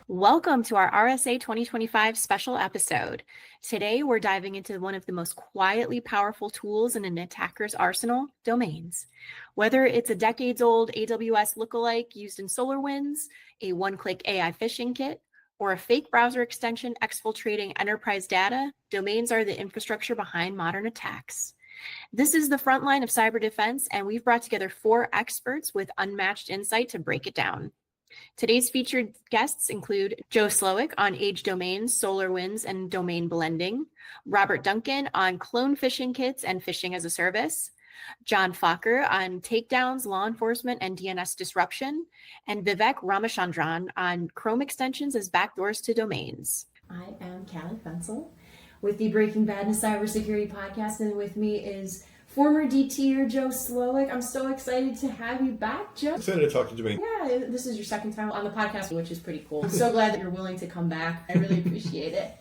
Welcome to our RSA 2025 special episode. Today, we're diving into one of the most quietly powerful tools in an attacker's arsenal, domains. Whether it's a decades-old AWS lookalike used in SolarWinds, a one-click AI phishing kit, or a fake browser extension exfiltrating enterprise data, domains are the infrastructure behind modern attacks. This is the frontline of cyber defense, and we've brought together 4 experts with unmatched insight to break it down. Today's featured guests include Joe Slowik on age domains, SolarWinds, and domain blending, Robert Duncan on clone phishing kits and phishing as a service, John Fokker on takedowns, law enforcement, and DNS disruption, and Vivek Ramachandran on Chrome extensions as backdoors to domains. I am Kali Fencl with the Breaking Badness Cybersecurity Podcast, and with me is former DTer Joe Slowik. I'm so excited to have you back, Joe. Excited to talk to you. Yeah, this is your second time on the podcast, which is pretty cool. I'm so glad that you're willing to come back. I really appreciate it.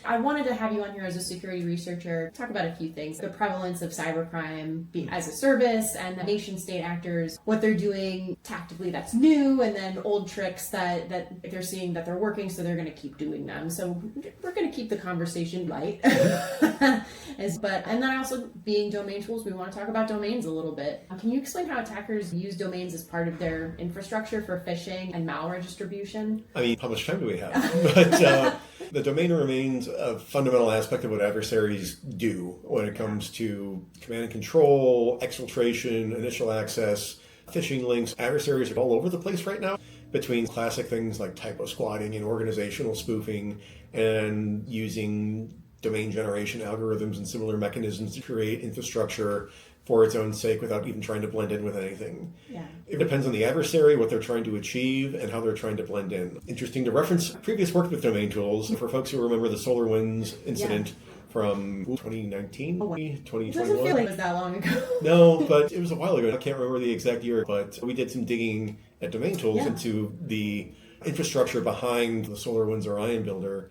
I wanted to have you on here as a security researcher, talk about a few things. The prevalence of cybercrime as a service and the nation state actors, what they're doing tactically that's new, and then old tricks that they're seeing that they're working, so they're going to keep doing them. So we're going to keep the conversation light. And then also being domain tools, we want to talk about domains a little bit. Can you explain how attackers use domains as part of their infrastructure for phishing and malware distribution? I mean, how much time do we have? But the domain remains a fundamental aspect of what adversaries do when it comes to command and control, exfiltration, initial access, phishing links. Adversaries are all over the place right now, between classic things like typo squatting and organizational spoofing and using domain generation algorithms and similar mechanisms to create infrastructure for its own sake without even trying to blend in with anything. Yeah. It depends on the adversary, what they're trying to achieve, and how they're trying to blend in. Interesting to reference previous work with domain tools. For folks who remember the SolarWinds incident from 2019, 2021. It doesn't feel like it was that long ago. No, but it was a while ago. I can't remember the exact year, but we did some digging at domain tools into the infrastructure behind the SolarWinds Orion builder.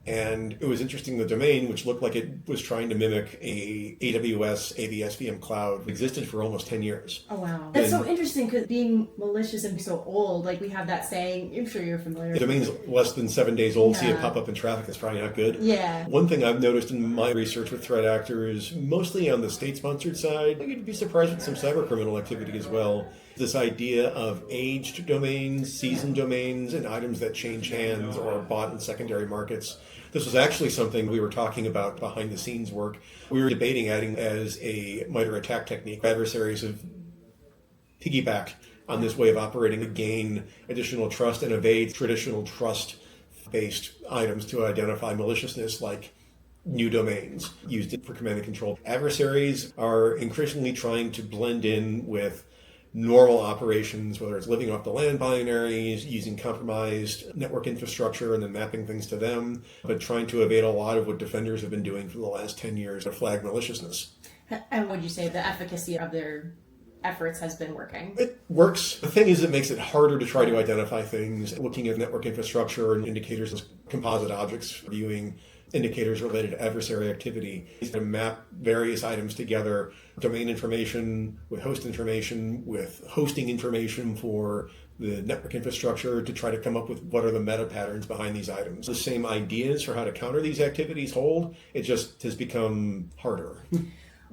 And it was interesting, the domain, which looked like it was trying to mimic a AWS AVS VM cloud, existed for almost 10 years. Oh, wow. That's so interesting, because being malicious and so old, like we have that saying, I'm sure you're familiar. The domain's less than 7 days old, see it pop up in traffic, that's probably not good. Yeah. One thing I've noticed in my research with threat actors, mostly on the state-sponsored side, you'd be surprised with some cyber criminal activity as well. This idea of aged domains, seasoned domains, and items that change hands or are bought in secondary markets. This was actually something we were talking about behind the scenes work. We were debating adding as a MITRE attack technique. Adversaries have piggybacked on this way of operating to gain additional trust and evade traditional trust-based items to identify maliciousness, like new domains used for command and control. Adversaries are increasingly trying to blend in with normal operations, whether it's living off the land binaries, using compromised network infrastructure and then mapping things to them, but trying to evade a lot of what defenders have been doing for the last 10 years to flag maliciousness. And would you say the efficacy of their efforts has been working? It works. The thing is, it makes it harder to try to identify things. Looking at network infrastructure and indicators as composite objects, viewing indicators related to adversary activity. You can map various items together, domain information with host information, with hosting information for the network infrastructure, to try to come up with what are the meta patterns behind these items. The same ideas for how to counter these activities hold, it just has become harder.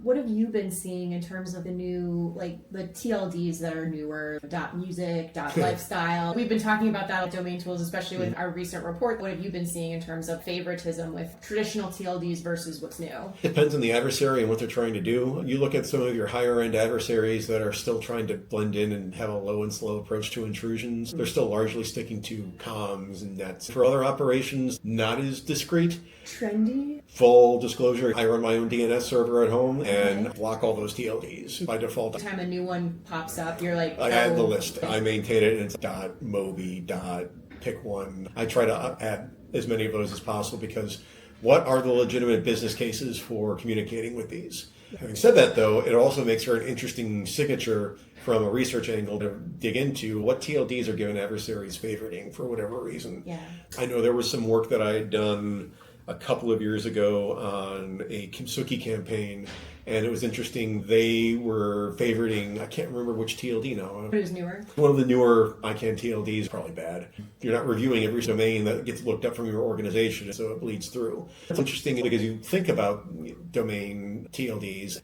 What have you been seeing in terms of the new, like the TLDs that are newer, .music, .lifestyle? We've been talking about that with domain tools, especially with our recent report. What have you been seeing in terms of favoritism with traditional TLDs versus what's new? Depends on the adversary and what they're trying to do. You look at some of your higher end adversaries that are still trying to blend in and have a low and slow approach to intrusions. They're still largely sticking to comms and nets. For other operations, not as discreet. Trendy? Full disclosure, I run my own DNS server at home and block all those TLDs by default. Every time a new one pops up, you're like, I add the list. I maintain it, and it's .mobi, .pick one. I try to add as many of those as possible, because what are the legitimate business cases for communicating with these? Having said that, though, it also makes for an interesting signature from a research angle to dig into what TLDs are given adversaries favoriting for whatever reason. Yeah. I know there was some work that I had done a couple of years ago on a Kimsuki campaign And it was interesting, they were favoriting, I can't remember which TLD now. Who's newer? One of the newer ICANN TLDs, probably bad. You're not reviewing every domain that gets looked up from your organization, so it bleeds through. It's interesting because you think about domain TLDs,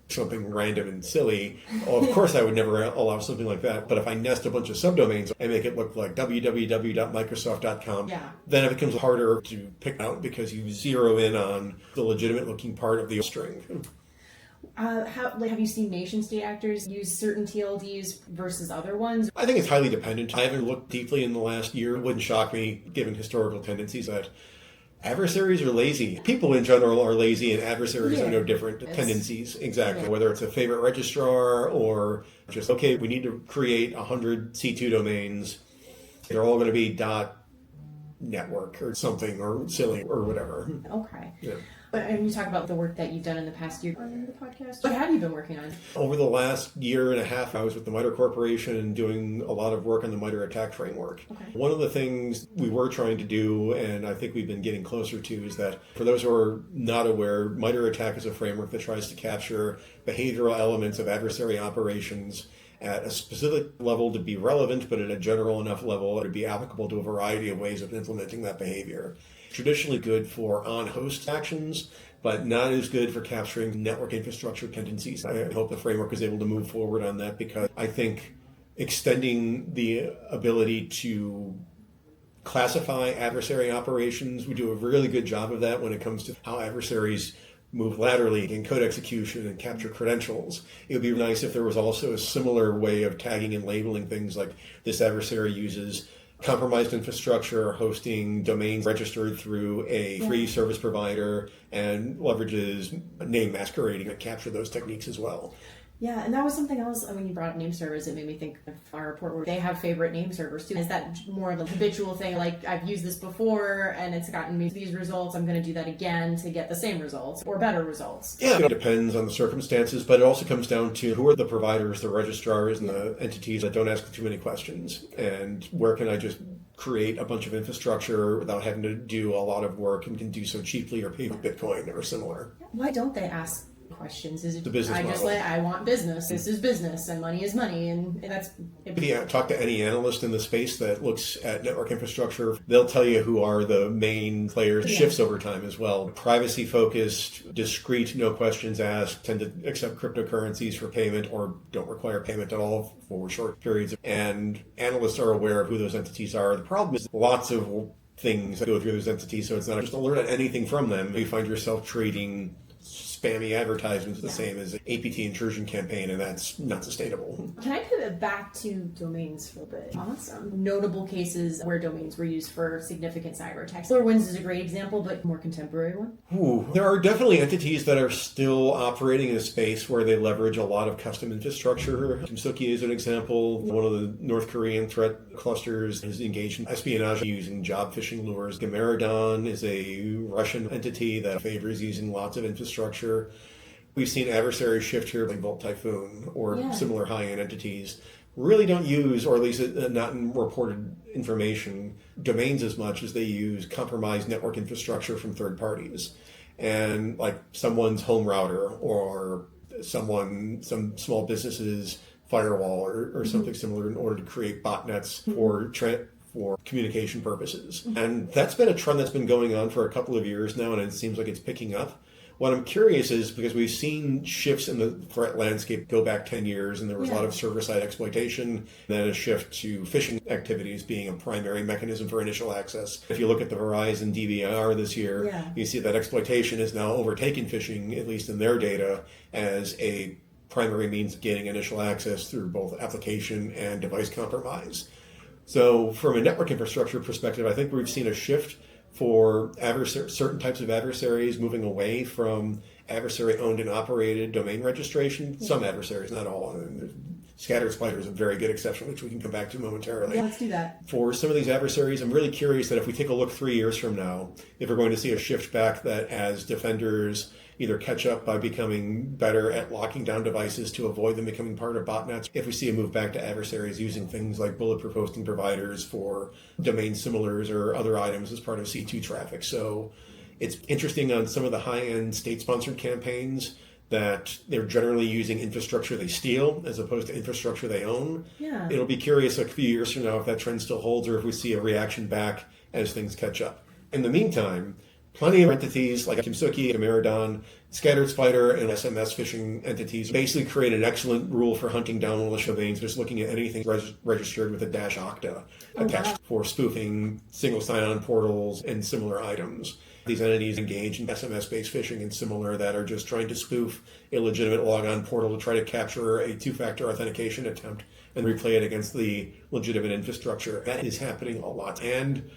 something random and silly. Well, of course I would never allow something like that, but if I nest a bunch of subdomains and make it look like www.microsoft.com, then it becomes harder to pick out because you zero in on the legitimate looking part of the string. Have you seen nation state actors use certain TLDs versus other ones? I think it's highly dependent. I haven't looked deeply in the last year. It wouldn't shock me, given historical tendencies, that adversaries are lazy. People in general are lazy, and adversaries are no different. Tendencies, exactly. Yeah. Whether it's a favorite registrar or just, okay, we need to create 100 C2 domains. They're all going to be .network or something or silly or whatever. Okay. Yeah. And you talk about the work that you've done in the past year on the podcast. What have you been working on? Over the last year and a half, I was with the MITRE Corporation and doing a lot of work on the MITRE attack framework. Okay. One of the things we were trying to do, and I think we've been getting closer to, is that for those who are not aware, MITRE attack is a framework that tries to capture behavioral elements of adversary operations at a specific level to be relevant, but at a general enough level to be applicable to a variety of ways of implementing that behavior. Traditionally good for on-host actions, but not as good for capturing network infrastructure tendencies. I hope the framework is able to move forward on that, because I think extending the ability to classify adversary operations, we do a really good job of that when it comes to how adversaries move laterally in code execution and capture credentials. It would be nice if there was also a similar way of tagging and labeling things, like this adversary uses compromised infrastructure, hosting domains registered through a free service provider, and leverages name masquerading to capture those techniques as well. Yeah, and that was something else. When you brought up name servers, it made me think of our report where they have favorite name servers too. Is that more of a habitual thing? Like, I've used this before and it's gotten me these results, I'm going to do that again to get the same results or better results? Yeah, it depends on the circumstances, but it also comes down to who are the providers, the registrars, and the entities that don't ask too many questions. And where can I just create a bunch of infrastructure without having to do a lot of work and can do so cheaply or pay with Bitcoin or similar? Why don't they ask questions? Is it the business model? I want business. This is business, and money is money, and that's. If you talk to any analyst in the space that looks at network infrastructure, they'll tell you who are the main players. It shifts over time as well. Privacy focused, discrete, no questions asked, tend to accept cryptocurrencies for payment or don't require payment at all for short periods. And analysts are aware of who those entities are. The problem is lots of things that go through those entities, so it's not just alert at anything from them. You find yourself trading spammy advertisements the same as an APT intrusion campaign, and that's not sustainable. Can I pivot back to domains for a bit? Awesome. Notable cases where domains were used for significant cyber attacks. SolarWinds is a great example, but more contemporary one. There are definitely entities that are still operating in a space where they leverage a lot of custom infrastructure. Kimsuki is an example. One of the North Korean threat clusters is engaged in espionage using job phishing lures. Gameradon is a Russian entity that favors using lots of infrastructure. We've seen adversaries shift here like Volt Typhoon or similar high-end entities really don't use, or at least not in reported information, domains as much as they use compromised network infrastructure from third parties. And like someone's home router or some small business's firewall or something similar in order to create botnets for communication purposes. And that's been a trend that's been going on for a couple of years now, and it seems like it's picking up. What I'm curious is, because we've seen shifts in the threat landscape go back 10 years, and there was a lot of server-side exploitation, then a shift to phishing activities being a primary mechanism for initial access. If you look at the Verizon DVR this year, you see that exploitation has now overtaken phishing, at least in their data, as a primary means of gaining initial access through both application and device compromise. So from a network infrastructure perspective, I think we've seen a shift for certain types of adversaries moving away from adversary-owned and operated domain registration. Some adversaries, not all. Scattered Spider is a very good exception, which we can come back to momentarily. Yeah, let's do that. For some of these adversaries, I'm really curious that if we take a look 3 years from now, if we're going to see a shift back that as defenders either catch up by becoming better at locking down devices to avoid them becoming part of botnets, if we see a move back to adversaries using things like bulletproof hosting providers for domain similars or other items as part of C2 traffic. So it's interesting on some of the high-end state-sponsored campaigns. that they're generally using infrastructure they steal as opposed to infrastructure they own. Yeah. It'll be curious a few years from now if that trend still holds or if we see a reaction back as things catch up. In the meantime, plenty of entities like Kimsuki, Ameridon, Scattered Spider, and SMS phishing entities basically create an excellent rule for hunting down malicious domains, just looking at anything registered with a -octa attached for spoofing, single sign-on portals, and similar items. These entities engage in SMS-based phishing and similar that are just trying to spoof a legitimate logon portal to try to capture a two-factor authentication attempt and replay it against the legitimate infrastructure. That is happening a lot. And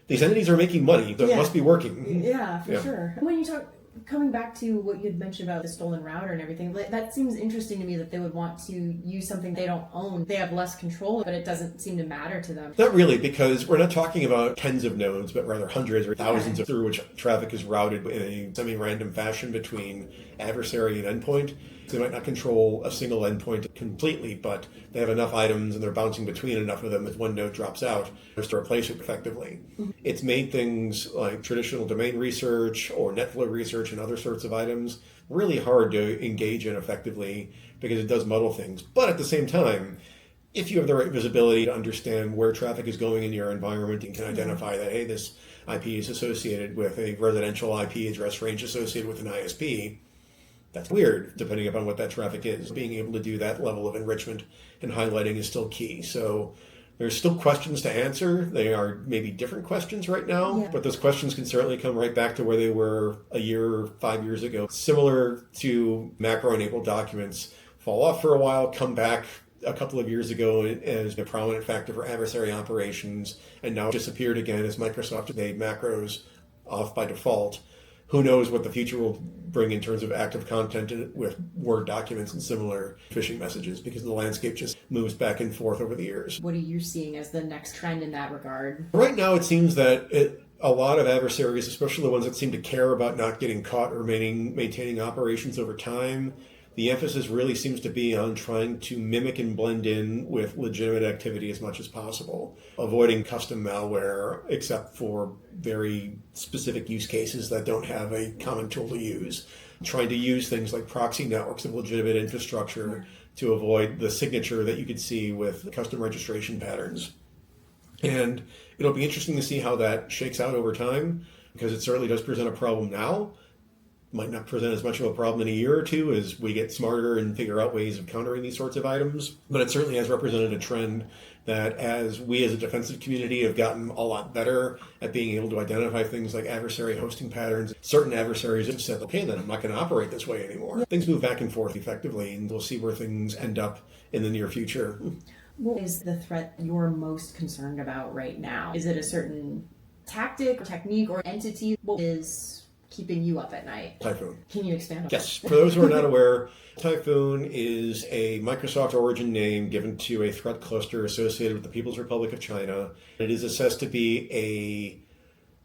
these entities are making money, so it must be working. Yeah, for sure. When you talk, coming back to what you had mentioned about the stolen router and everything, that seems interesting to me that they would want to use something they don't own. They have less control, but it doesn't seem to matter to them. Not really, because we're not talking about tens of nodes, but rather hundreds or thousands through which traffic is routed in a semi-random fashion between adversary and endpoint. They might not control a single endpoint completely, but they have enough items and they're bouncing between enough of them as one node drops out just to replace it effectively. Mm-hmm. It's made things like traditional domain research or NetFlow research and other sorts of items really hard to engage in effectively because it does muddle things. But at the same time, if you have the right visibility to understand where traffic is going in your environment and can identify that, hey, this IP is associated with a residential IP address range associated with an ISP, that's weird, depending upon what that traffic is. Being able to do that level of enrichment and highlighting is still key. So there's still questions to answer. They are maybe different questions right now, but those questions can certainly come right back to where they were a year or 5 years ago. Similar to macro-enabled documents, fall off for a while, come back a couple of years ago as a prominent factor for adversary operations, and now disappeared again as Microsoft made macros off by default. Who knows what the future will bring in terms of active content with Word documents and similar phishing messages, because the landscape just moves back and forth over the years. What are you seeing as the next trend in that regard? Right now, it seems that a lot of adversaries, especially the ones that seem to care about not getting caught or maintaining operations over time, the emphasis really seems to be on trying to mimic and blend in with legitimate activity as much as possible, avoiding custom malware except for very specific use cases that don't have a common tool to use, trying to use things like proxy networks of legitimate infrastructure to avoid the signature that you could see with custom registration patterns. And it'll be interesting to see how that shakes out over time, because it certainly does present a problem now. Might not present as much of a problem in a year or two as we get smarter and figure out ways of countering these sorts of items. But it certainly has represented a trend that as we as a defensive community have gotten a lot better at being able to identify things like adversary hosting patterns, certain adversaries have said, okay, then I'm not going to operate this way anymore. Things move back and forth effectively, and we'll see where things end up in the near future. What is the threat you're most concerned about right now? Is it a certain tactic or technique or entity? What is keeping you up at night? Typhoon. Can you expand on that? Yes. For those who are not aware, Typhoon is a Microsoft origin name given to a threat cluster associated with the People's Republic of China. It is assessed to be a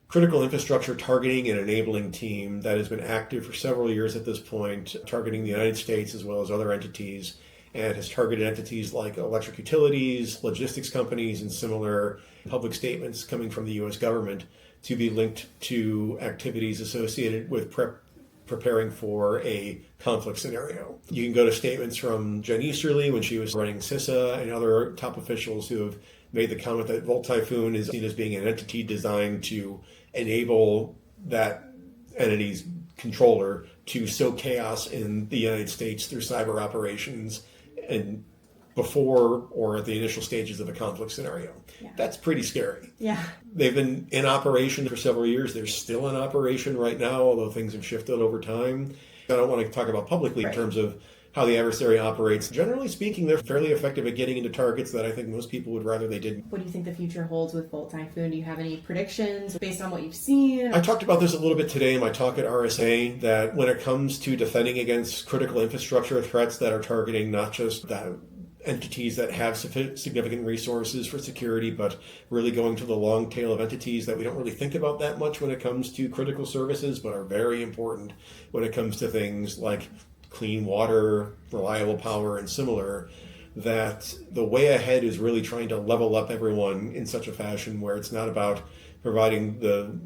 critical infrastructure targeting and enabling team that has been active for several years at this point, targeting the United States as well as other entities, and has targeted entities like electric utilities, logistics companies, and similar public statements coming from the U.S. government to be linked to activities associated with preparing for a conflict scenario. You can go to statements from Jen Easterly when she was running CISA and other top officials who have made the comment that Volt Typhoon is seen as being an entity designed to enable that entity's controller to sow chaos in the United States through cyber operations and before or at the initial stages of a conflict scenario. Yeah. That's pretty scary. Yeah. They've been in operation for several years. They're still in operation right now, although things have shifted over time. I don't want to talk about publicly in terms of how the adversary operates. Generally speaking, they're fairly effective at getting into targets that I think most people would rather they didn't. What do you think the future holds with Volt Typhoon? Do you have any predictions based on what you've seen? I talked about this a little bit today in my talk at RSA, that when it comes to defending against critical infrastructure threats that are targeting not just that entities that have significant resources for security, but really going to the long tail of entities that we don't really think about that much when it comes to critical services, but are very important when it comes to things like clean water, reliable power, and similar, that the way ahead is really trying to level up everyone in such a fashion where it's not about providing the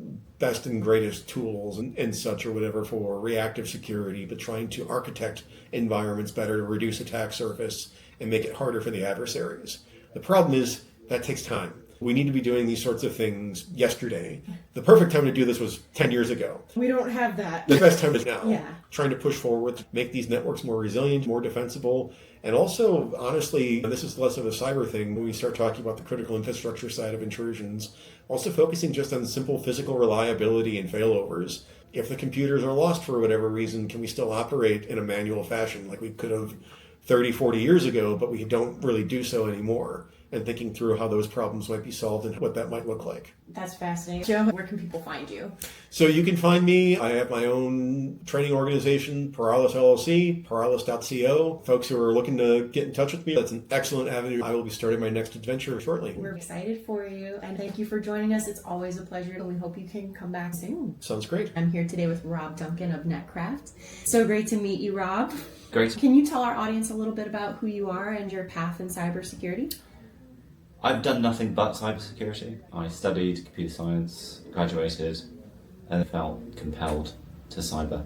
best and greatest tools and such or whatever for reactive security, but trying to architect environments better to reduce attack surface and make it harder for the adversaries. The problem is that takes time. We need to be doing these sorts of things yesterday. The perfect time to do this was 10 years ago. We don't have that. The best time is now. Yeah. Trying to push forward to make these networks more resilient, more defensible. And also, honestly, this is less of a cyber thing when we start talking about the critical infrastructure side of intrusions, also focusing just on simple physical reliability and failovers. If the computers are lost for whatever reason, can we still operate in a manual fashion like we could have 30, 40 years ago, but we don't really do so anymore? And thinking through how those problems might be solved and what that might look like. That's fascinating. Joe, where can people find you? So you can find me. I have my own training organization, Paralis LLC, paralis.co. Folks who are looking to get in touch with me, that's an excellent avenue. I will be starting my next adventure shortly. We're excited for you, and thank you for joining us. It's always a pleasure, and we hope you can come back soon. Sounds great. I'm here today with Rob Duncan of Netcraft. So great to meet you, Rob. Great. Can you tell our audience a little bit about who you are and your path in cybersecurity? I've done nothing but cybersecurity. I studied computer science, graduated, and felt compelled to cyber.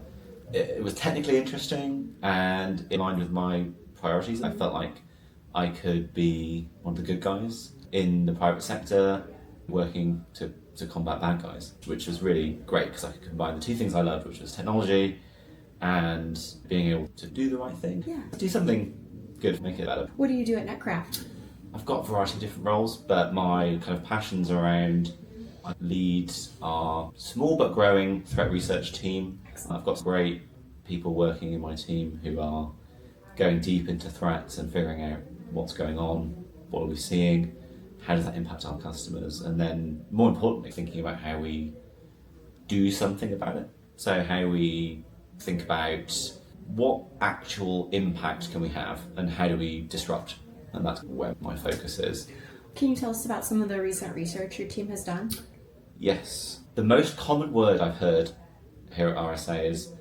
It was technically interesting and in line with my priorities. I felt like I could be one of the good guys in the private sector working to combat bad guys, which was really great because I could combine the two things I loved, which was technology and being able to do the right thing. Yeah. Do something good to make it better. What do you do at Netcraft? I've got a variety of different roles, but my kind of passions around, I lead our small but growing threat research team. I've got some great people working in my team who are going deep into threats and figuring out what's going on, what are we seeing, how does that impact our customers, and then more importantly, thinking about how we do something about it. So how we think about what actual impact can we have and how do we disrupt. And that's where my focus is. Can you tell us about some of the recent research your team has done? Yes. The most common word I've heard here at RSA is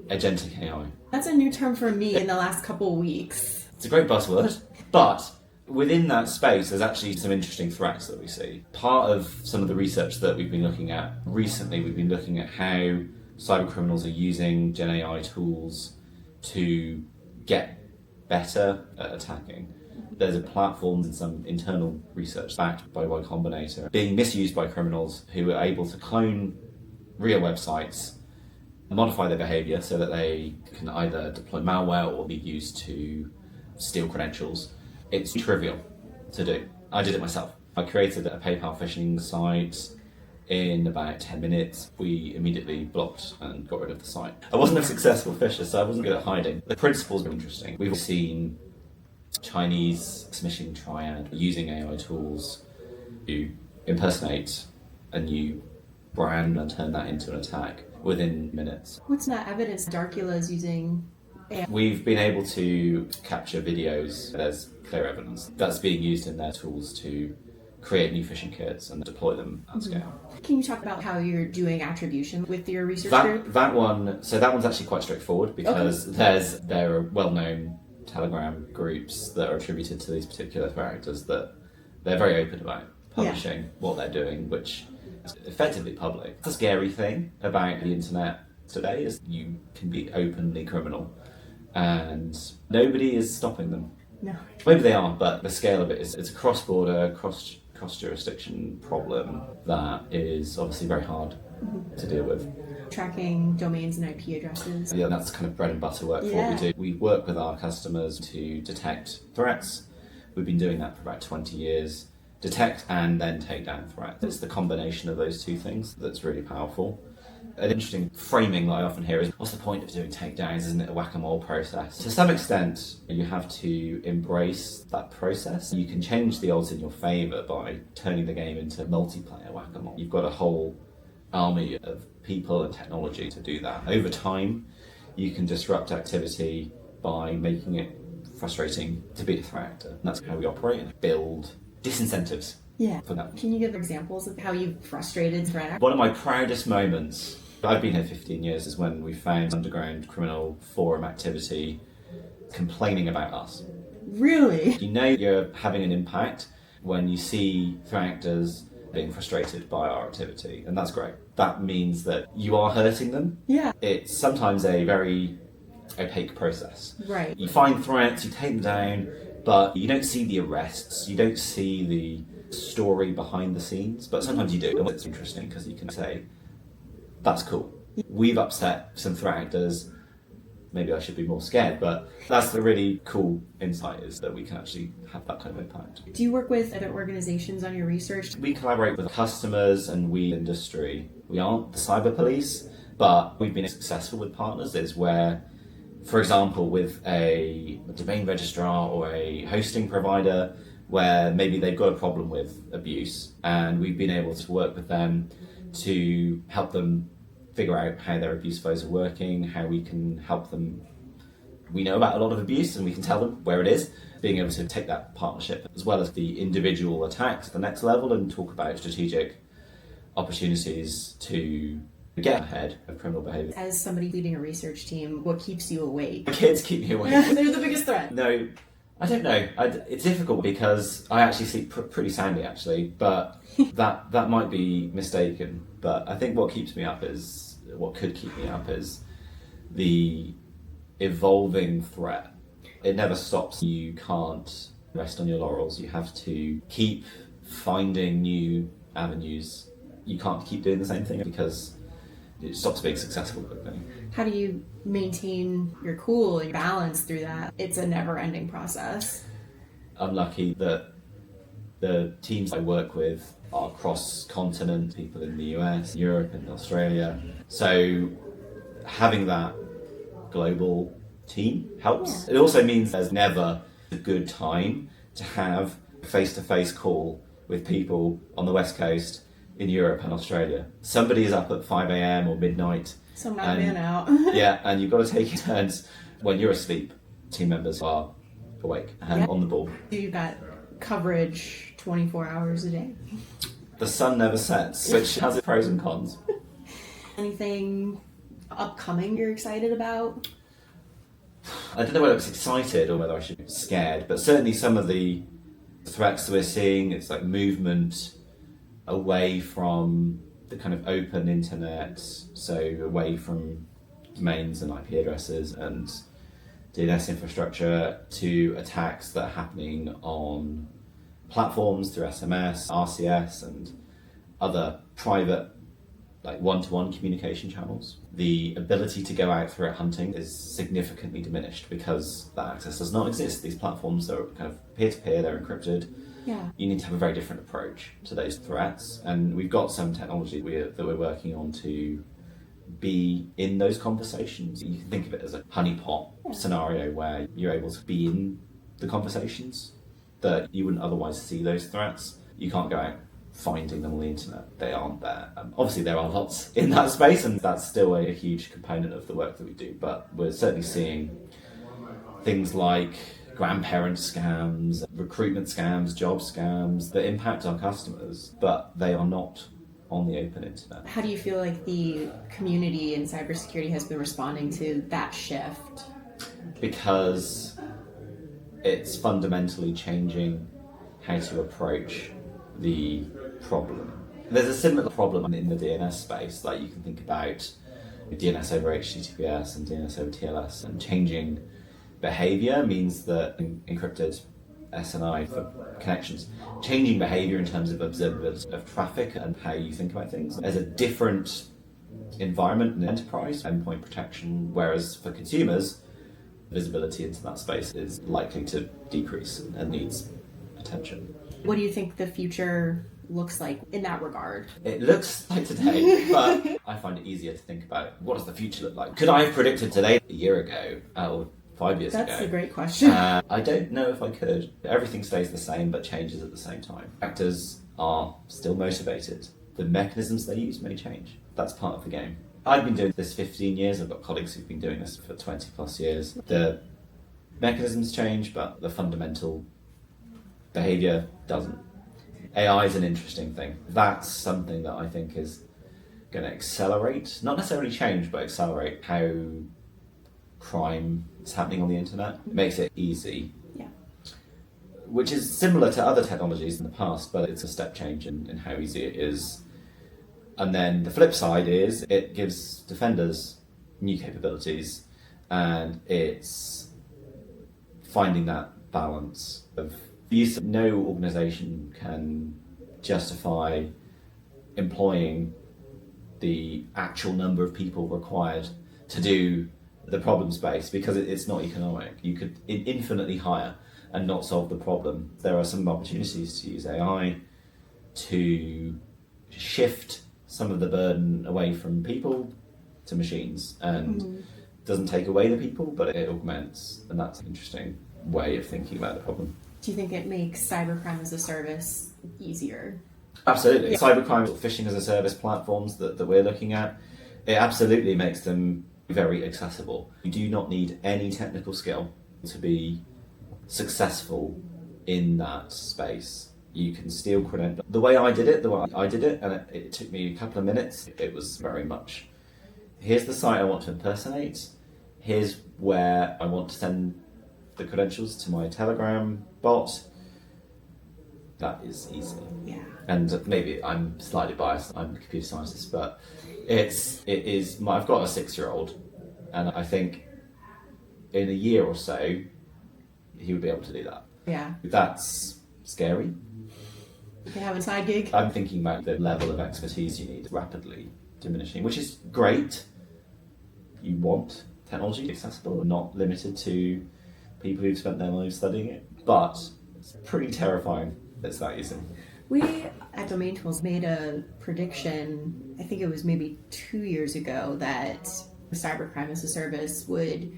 agentic AI. That's a new term for me in the last couple of weeks. It's a great buzzword, but within that space there's actually some interesting threats that we see. Part of some of the research that we've been looking at recently, we've been looking at how cybercriminals are using Gen AI tools to get better at attacking. There's a platform and some internal research backed by Y Combinator being misused by criminals who are able to clone real websites, modify their behavior so that they can either deploy malware or be used to steal credentials. It's trivial to do. I did it myself. I created a PayPal phishing site. In about 10 minutes, we immediately blocked and got rid of the site. I wasn't a successful phisher, so I wasn't good at hiding. The principles were interesting. We've seen Chinese smishing triad using AI tools to impersonate a new brand and turn that into an attack within minutes. What's that evidence Darkula is using AI? We've been able to capture videos. There's clear evidence that's being used in their tools to create new phishing kits and deploy them at scale. Can you talk about how you're doing attribution with your research group? That one's actually quite straightforward because there are well-known Telegram groups that are attributed to these particular threat actors that they're very open about publishing what they're doing, which is effectively public. The scary thing about the internet today is you can be openly criminal and nobody is stopping them. No. Maybe they are, but the scale of it is it's a cross-border, cross-jurisdiction problem that is obviously very hard to deal with. Tracking domains and IP addresses. Yeah, that's kind of bread and butter work for what we do. We work with our customers to detect threats. We've been doing that for about 20 years. Detect and then take down threats. It's the combination of those two things that's really powerful. An interesting framing that I often hear is, what's the point of doing takedowns? Isn't it a whack-a-mole process? To some extent, you have to embrace that process. You can change the odds in your favour by turning the game into multiplayer whack-a-mole. You've got a whole army of people and technology to do that. Over time, you can disrupt activity by making it frustrating to be a threat actor. And that's how we operate and build disincentives. Yeah. For that. Can you give examples of how you've frustrated threat actors? One of my proudest moments, I've been here 15 years, is when we found underground criminal forum activity complaining about us. Really? You know you're having an impact when you see threat actors being frustrated by our activity, and that's great. that means that you are hurting them. Yeah. It's sometimes a very opaque process. Right. You find threats, you take them down, but you don't see the arrests, you don't see the story behind the scenes, but sometimes you do. And it's interesting because you can say, that's cool. We've upset some threat actors. Maybe I should be more scared, but that's the really cool insight, is that we can actually have that kind of impact. Do you work with other organizations on your research? We collaborate with customers and we industry. We aren't the cyber police, but we've been successful with partners. Is where, for example, with a domain registrar or a hosting provider, where maybe they've got a problem with abuse, and we've been able to work with them to help them figure out how their abuse flows are working, how we can help them. We know about a lot of abuse and we can tell them where it is, being able to take that partnership as well as the individual attack to the next level and talk about strategic opportunities to get ahead of criminal behaviour. As somebody leading a research team, what keeps you awake? The kids keep me awake. They're the biggest threat. No, I don't know. It's difficult because I actually sleep pretty soundly, actually, but that might be mistaken. But I think what could keep me up is the evolving threat. It never stops. You can't rest on your laurels. You have to keep finding new avenues. You can't keep doing the same thing because it stops being successful quickly. How do you maintain your cool and balance through that? It's a never-ending process. I'm lucky that the teams I work with are cross-continent, people in the US, Europe and Australia. So having that global team helps. Yeah. It also means there's never a good time to have a face-to-face call with people on the West Coast, in Europe and Australia. Somebody is up at 5 a.m. or midnight. So not been out. Yeah, and you've got to take your turns. When you're asleep, team members are awake and on the ball. You've got coverage 24 hours a day. The sun never sets, which has its pros and cons. Anything upcoming you're excited about? I don't know whether I was excited or whether I should be scared, but certainly some of the threats we're seeing, it's like movement away from the kind of open internet, so away from domains and IP addresses and DNS infrastructure, to attacks that are happening on platforms through SMS, RCS and other private, like one-to-one communication channels. The ability to go out threat hunting is significantly diminished because that access does not exist. These platforms are kind of peer-to-peer, they're encrypted. Yeah. You need to have a very different approach to those threats, and we've got some technology that we're working on to be in those conversations. You can think of it as a honeypot scenario where you're able to be in the conversations that you wouldn't otherwise see those threats. You can't go out finding them on the internet. They aren't there. Obviously there are lots in that space, and that's still a huge component of the work that we do, but we're certainly seeing things like grandparent scams, recruitment scams, job scams that impact our customers, but they are not on the open internet. How do you feel like the community in cybersecurity has been responding to that shift? Because it's fundamentally changing how to approach the problem. There's a similar problem in the DNS space, like you can think about DNS over HTTPS and DNS over TLS, and changing behavior means that encrypted SNI for connections, changing behavior in terms of observability of traffic and how you think about things. There's a different environment in enterprise, endpoint protection, whereas for consumers, visibility into that space is likely to decrease and needs attention. What do you think the future looks like in that regard? It looks like today, but I find it easier to think about what does the future look like. Could I have predicted today a year ago or 5 years ago? That's a great question. I don't know if I could. Everything stays the same but changes at the same time. Actors are still motivated. The mechanisms they use may change. That's part of the game. I've been doing this 15 years. I've got colleagues who've been doing this for 20 plus years. The mechanisms change, but the fundamental behavior doesn't. AI is an interesting thing. That's something that I think is going to accelerate, not necessarily change, but accelerate how crime is happening on the internet. It makes it easy. Yeah. Which is similar to other technologies in the past, but it's a step change in how easy it is. And then the flip side is it gives defenders new capabilities, and it's finding that balance of use. No organisation can justify employing the actual number of people required to do the problem space because it's not economic. You could infinitely hire and not solve the problem. There are some opportunities to use AI to shift some of the burden away from people to machines, and doesn't take away the people, but it augments, and that's an interesting way of thinking about the problem. Do you think it makes cybercrime as a service easier? Absolutely. Cybercrime, phishing as a service platforms that we're looking at, it absolutely makes them very accessible. You do not need any technical skill to be successful in that space. You can steal credentials. The way I did it, and it took me a couple of minutes, it was very much, here's the site I want to impersonate, here's where I want to send the credentials to my Telegram bot. That is easy. Yeah. And maybe I'm slightly biased, I'm a computer scientist, but it is. I've got a 6-year-old, and I think in a year or so, he would be able to do that. Yeah. That's scary. You can have a side gig. I'm thinking about the level of expertise you need rapidly diminishing, which is great. You want technology accessible and not limited to people who've spent their lives studying it, but it's pretty terrifying that it's that easy. We at Domain Tools made a prediction, I think it was maybe 2 years ago, that cybercrime as a service would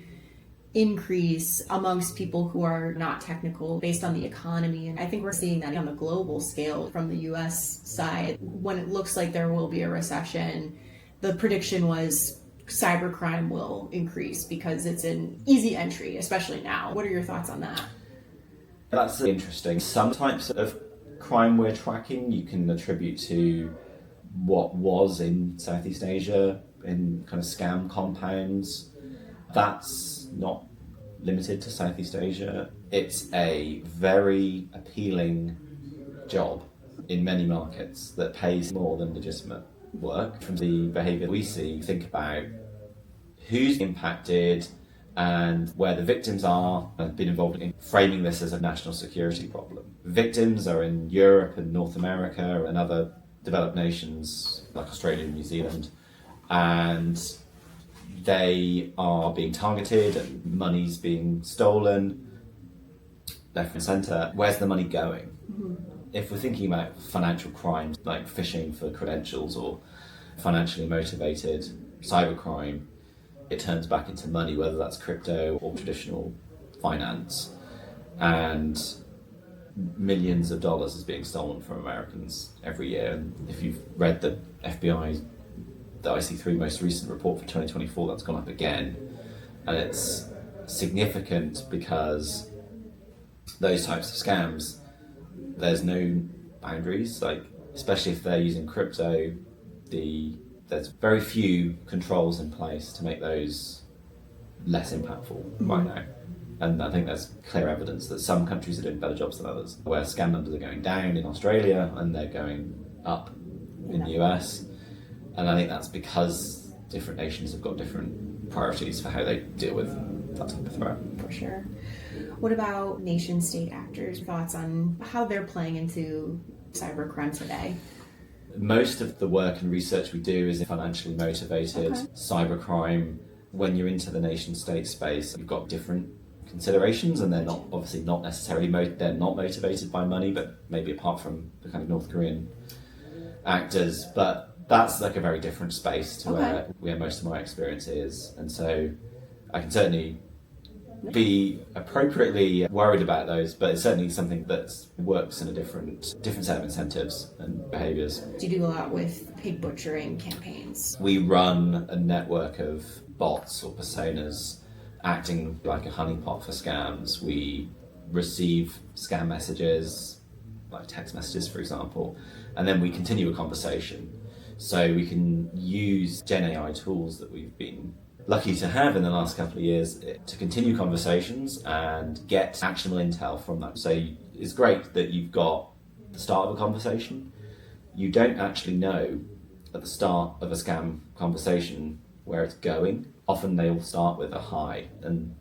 increase amongst people who are not technical based on the economy. And I think we're seeing that on the global scale from the US side. When it looks like there will be a recession, the prediction was cybercrime will increase because it's an easy entry, especially now. What are your thoughts on that? That's interesting. Some types of crime we're tracking you can attribute to what was in Southeast Asia, in kind of scam compounds. That's not limited to Southeast Asia. It's a very appealing job in many markets that pays more than legitimate work. From the behaviour we see, think about who's impacted and where the victims are. I've been involved in framing this as a national security problem. Victims are in Europe and North America and other developed nations like Australia and New Zealand, and they are being targeted and money's being stolen left and centre. Where's the money going? Mm-hmm. If we're thinking about financial crimes like phishing for credentials or financially motivated cybercrime, it turns back into money, whether that's crypto or traditional finance, and millions of dollars is being stolen from Americans every year. And if you've read the FBI, the IC3 most recent report for 2024, that's gone up again, and it's significant because those types of scams, there's no boundaries, like especially if they're using crypto, there's very few controls in place to make those less impactful right now. And I think there's clear evidence that some countries are doing better jobs than others, where scam numbers are going down in Australia and they're going up in the US. And I think that's because different nations have got different priorities for how they deal with that type of threat. For sure. What about nation-state actors? Thoughts on how they're playing into cybercrime today? Most of the work and research we do is financially motivated cybercrime. When you're into the nation-state space, you've got different considerations, and they're not obviously not necessarily they're not motivated by money, but maybe apart from the kind of North Korean actors. But that's like a very different space to where most of my experience is, and so I can certainly be appropriately worried about those, but it's certainly something that works in a different set of incentives and behaviours. Do you do a lot with pig butchering campaigns? We run a network of bots or personas acting like a honeypot for scams. We receive scam messages, like text messages for example, and then we continue a conversation. So we can use Gen AI tools that we've been lucky to have in the last couple of years to continue conversations and get actionable intel from that. So it's great that you've got the start of a conversation. You don't actually know at the start of a scam conversation where it's going. Often they will start with a hi, and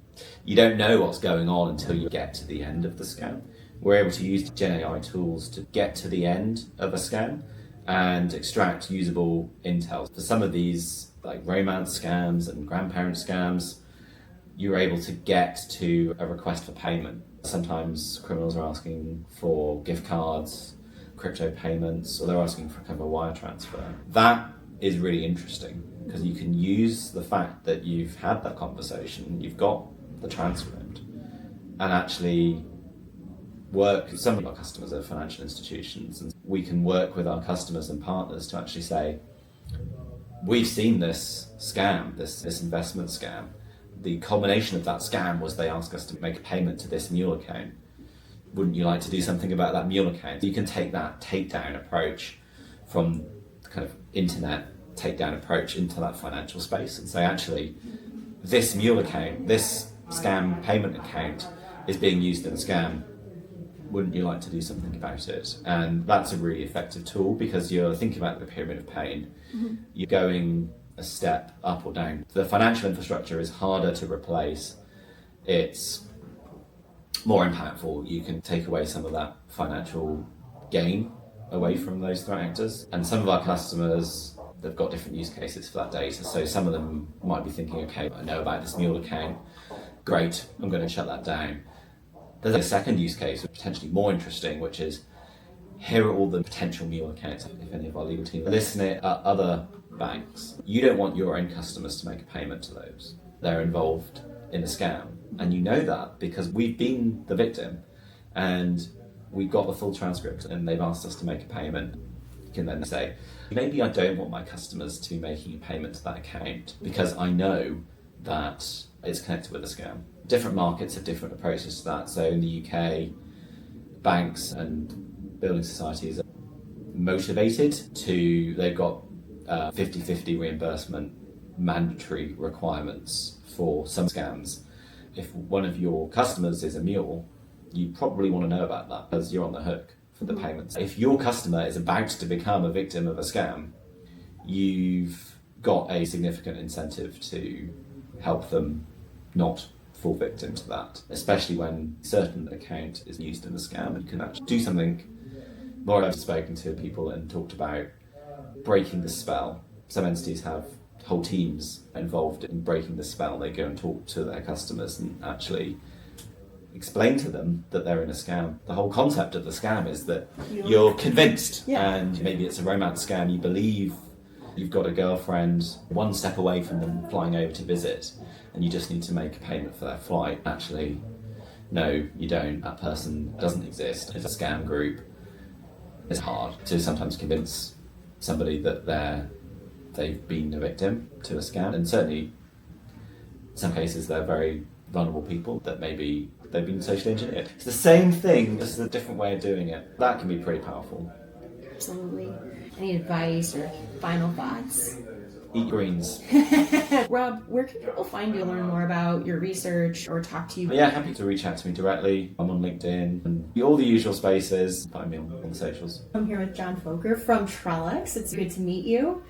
you don't know what's going on until you get to the end of the scam. We're able to use Gen AI tools to get to the end of a scam and extract usable intel. For some of these, like romance scams and grandparent scams, you're able to get to a request for payment. Sometimes criminals are asking for gift cards, crypto payments, or they're asking for kind of a wire transfer. That is really interesting because you can use the fact that you've had that conversation, you've got the transcript, and actually work. Some of our customers are financial institutions, and we can work with our customers and partners to actually say, we've seen this scam, this investment scam. The culmination of that scam was they asked us to make a payment to this mule account. Wouldn't you like to do something about that mule account? You can take that takedown approach from the kind of internet takedown approach into that financial space and say, actually, this mule account, this scam payment account is being used in a scam. Wouldn't you like to do something about it? And that's a really effective tool because you're thinking about the pyramid of pain. Mm-hmm. You're going a step up or down. The financial infrastructure is harder to replace. It's more impactful. You can take away some of that financial gain away from those threat actors. And some of our customers, they've got different use cases for that data. So some of them might be thinking, okay, I know about this mule account. Great, I'm going to shut that down. There's a second use case, which is potentially more interesting, which is here are all the potential mule accounts. If any of our legal team are listening at other banks, you don't want your own customers to make a payment to those. They're involved in a scam. And you know that because we've been the victim and we've got the full transcript and they've asked us to make a payment. You can then say, maybe I don't want my customers to be making a payment to that account because I know that it's connected with a scam. Different markets have different approaches to that. So in the UK, banks and building societies are motivated they've got 50-50 reimbursement mandatory requirements for some scams. If one of your customers is a mule, you probably want to know about that because you're on the hook for the payments. If your customer is about to become a victim of a scam, you've got a significant incentive to help them not fall victim to that, especially when a certain account is used in a scam. You can actually do something more. I've spoken to people and talked about breaking the spell. Some entities have whole teams involved in breaking the spell. They go and talk to their customers and actually explain to them that they're in a scam. The whole concept of the scam is that you're convinced, and maybe it's a romance scam. You believe you've got a girlfriend one step away from them flying over to visit, and you just need to make a payment for their flight. Actually, no, you don't. That person doesn't exist. It's a scam group. It's hard to sometimes convince somebody that they've been a victim to a scam, and certainly in some cases they're very vulnerable people that maybe they've been socially engineered. It's the same thing, just a different way of doing it. That can be pretty powerful. Absolutely. Any advice or final thoughts? Eat greens. Rob, where can people find you to learn more about your research or talk to you? Yeah, happy to reach out to me directly. I'm on LinkedIn and all the usual spaces. Find me on the socials. I'm here with John Fokker from Trellix. It's good to meet you.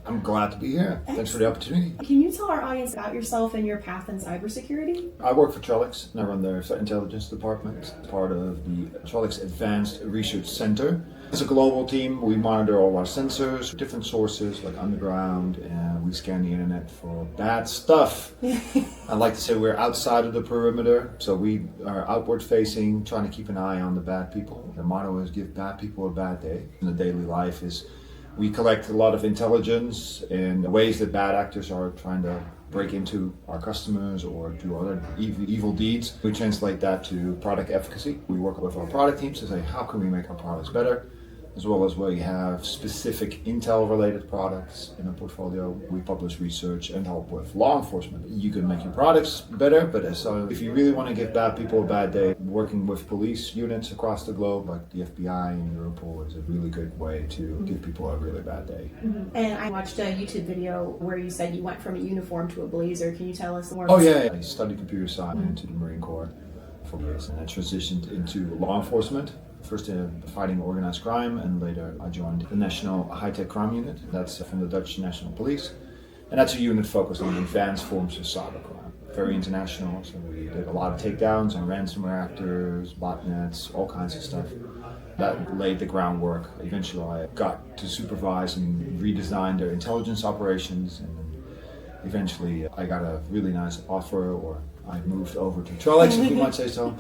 I'm glad to be here. Thanks for the opportunity. Can you tell our audience about yourself and your path in cybersecurity? I work for Trellix and I run their threat intelligence department, part of the Trellix Advanced Research Center. It's a global team. We monitor all our sensors, different sources like underground, and we scan the internet for bad stuff. I like to say we're outside of the perimeter, so we are outward facing, trying to keep an eye on the bad people. The motto is give bad people a bad day. In the daily life is we collect a lot of intelligence in ways that bad actors are trying to break into our customers or do other evil deeds. We translate that to product efficacy. We work with our product teams to say, how can we make our products better? As well as where you have specific intel-related products in a portfolio, we publish research and help with law enforcement. You can make your products better, but so if you really want to give bad people a bad day, working with police units across the globe, like the FBI and Europol, is a really good way to give people a really bad day. Mm-hmm. And I watched a YouTube video where you said you went from a uniform to a blazer. Can you tell us more? Oh yeah, I studied computer science into the Marine Corps for years, and I transitioned into law enforcement. First fighting organized crime, and later I joined the National High-Tech Crime Unit. That's from the Dutch National Police. And that's a unit focused on advanced forms of cybercrime. Very international, so we did a lot of takedowns on ransomware actors, botnets, all kinds of stuff. That laid the groundwork. Eventually I got to supervise and redesign their intelligence operations, and eventually I got a really nice offer, or I moved over to Trellix, if you might say so.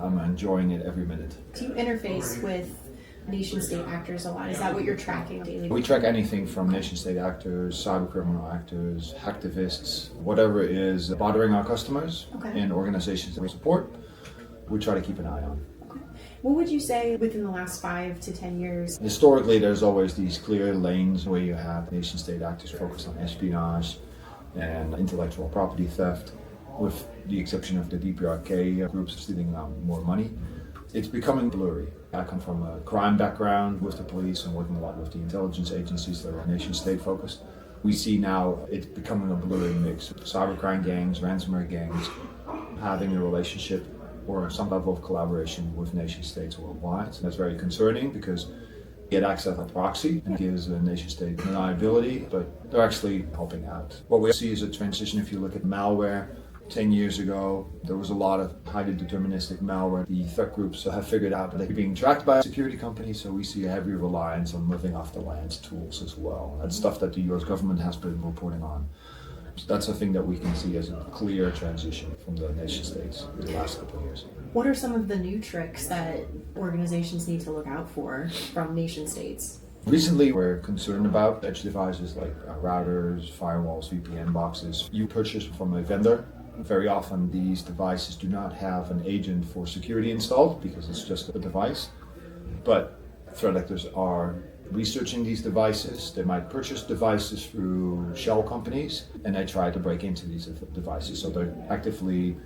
I'm enjoying it every minute. Do you interface with nation-state actors a lot? Is that what you're tracking daily? We track anything from nation-state actors, cybercriminal actors, hacktivists, whatever is bothering our customers and organizations that we support. We try to keep an eye on. What would you say within the last 5 to 10 years? Historically, there's always these clear lanes where you have nation-state actors focused on espionage and intellectual property theft, with the exception of the DPRK groups stealing more money. It's becoming blurry. I come from a crime background with the police and working a lot with the intelligence agencies that are nation-state focused. We see now it's becoming a blurry mix. Cybercrime gangs, ransomware gangs, having a relationship or some level of collaboration with nation-states worldwide. So that's very concerning because it acts as a proxy and gives the nation-state deniability, but they're actually helping out. What we see is a transition. If you look at malware, 10 years ago, there was a lot of highly deterministic malware. The threat groups have figured out that they're being tracked by security companies, so we see a heavy reliance on living off the land tools as well. That's stuff that the US government has been reporting on. So that's a thing that we can see as a clear transition from the nation states in the last couple of years. What are some of the new tricks that organizations need to look out for from nation states? Recently, we're concerned about edge devices like routers, firewalls, VPN boxes. You purchase from a vendor. Very often these devices do not have an agent for security installed because it's just a device. But threat actors are researching these devices. They might purchase devices through shell companies and they try to break into these devices. So they're actively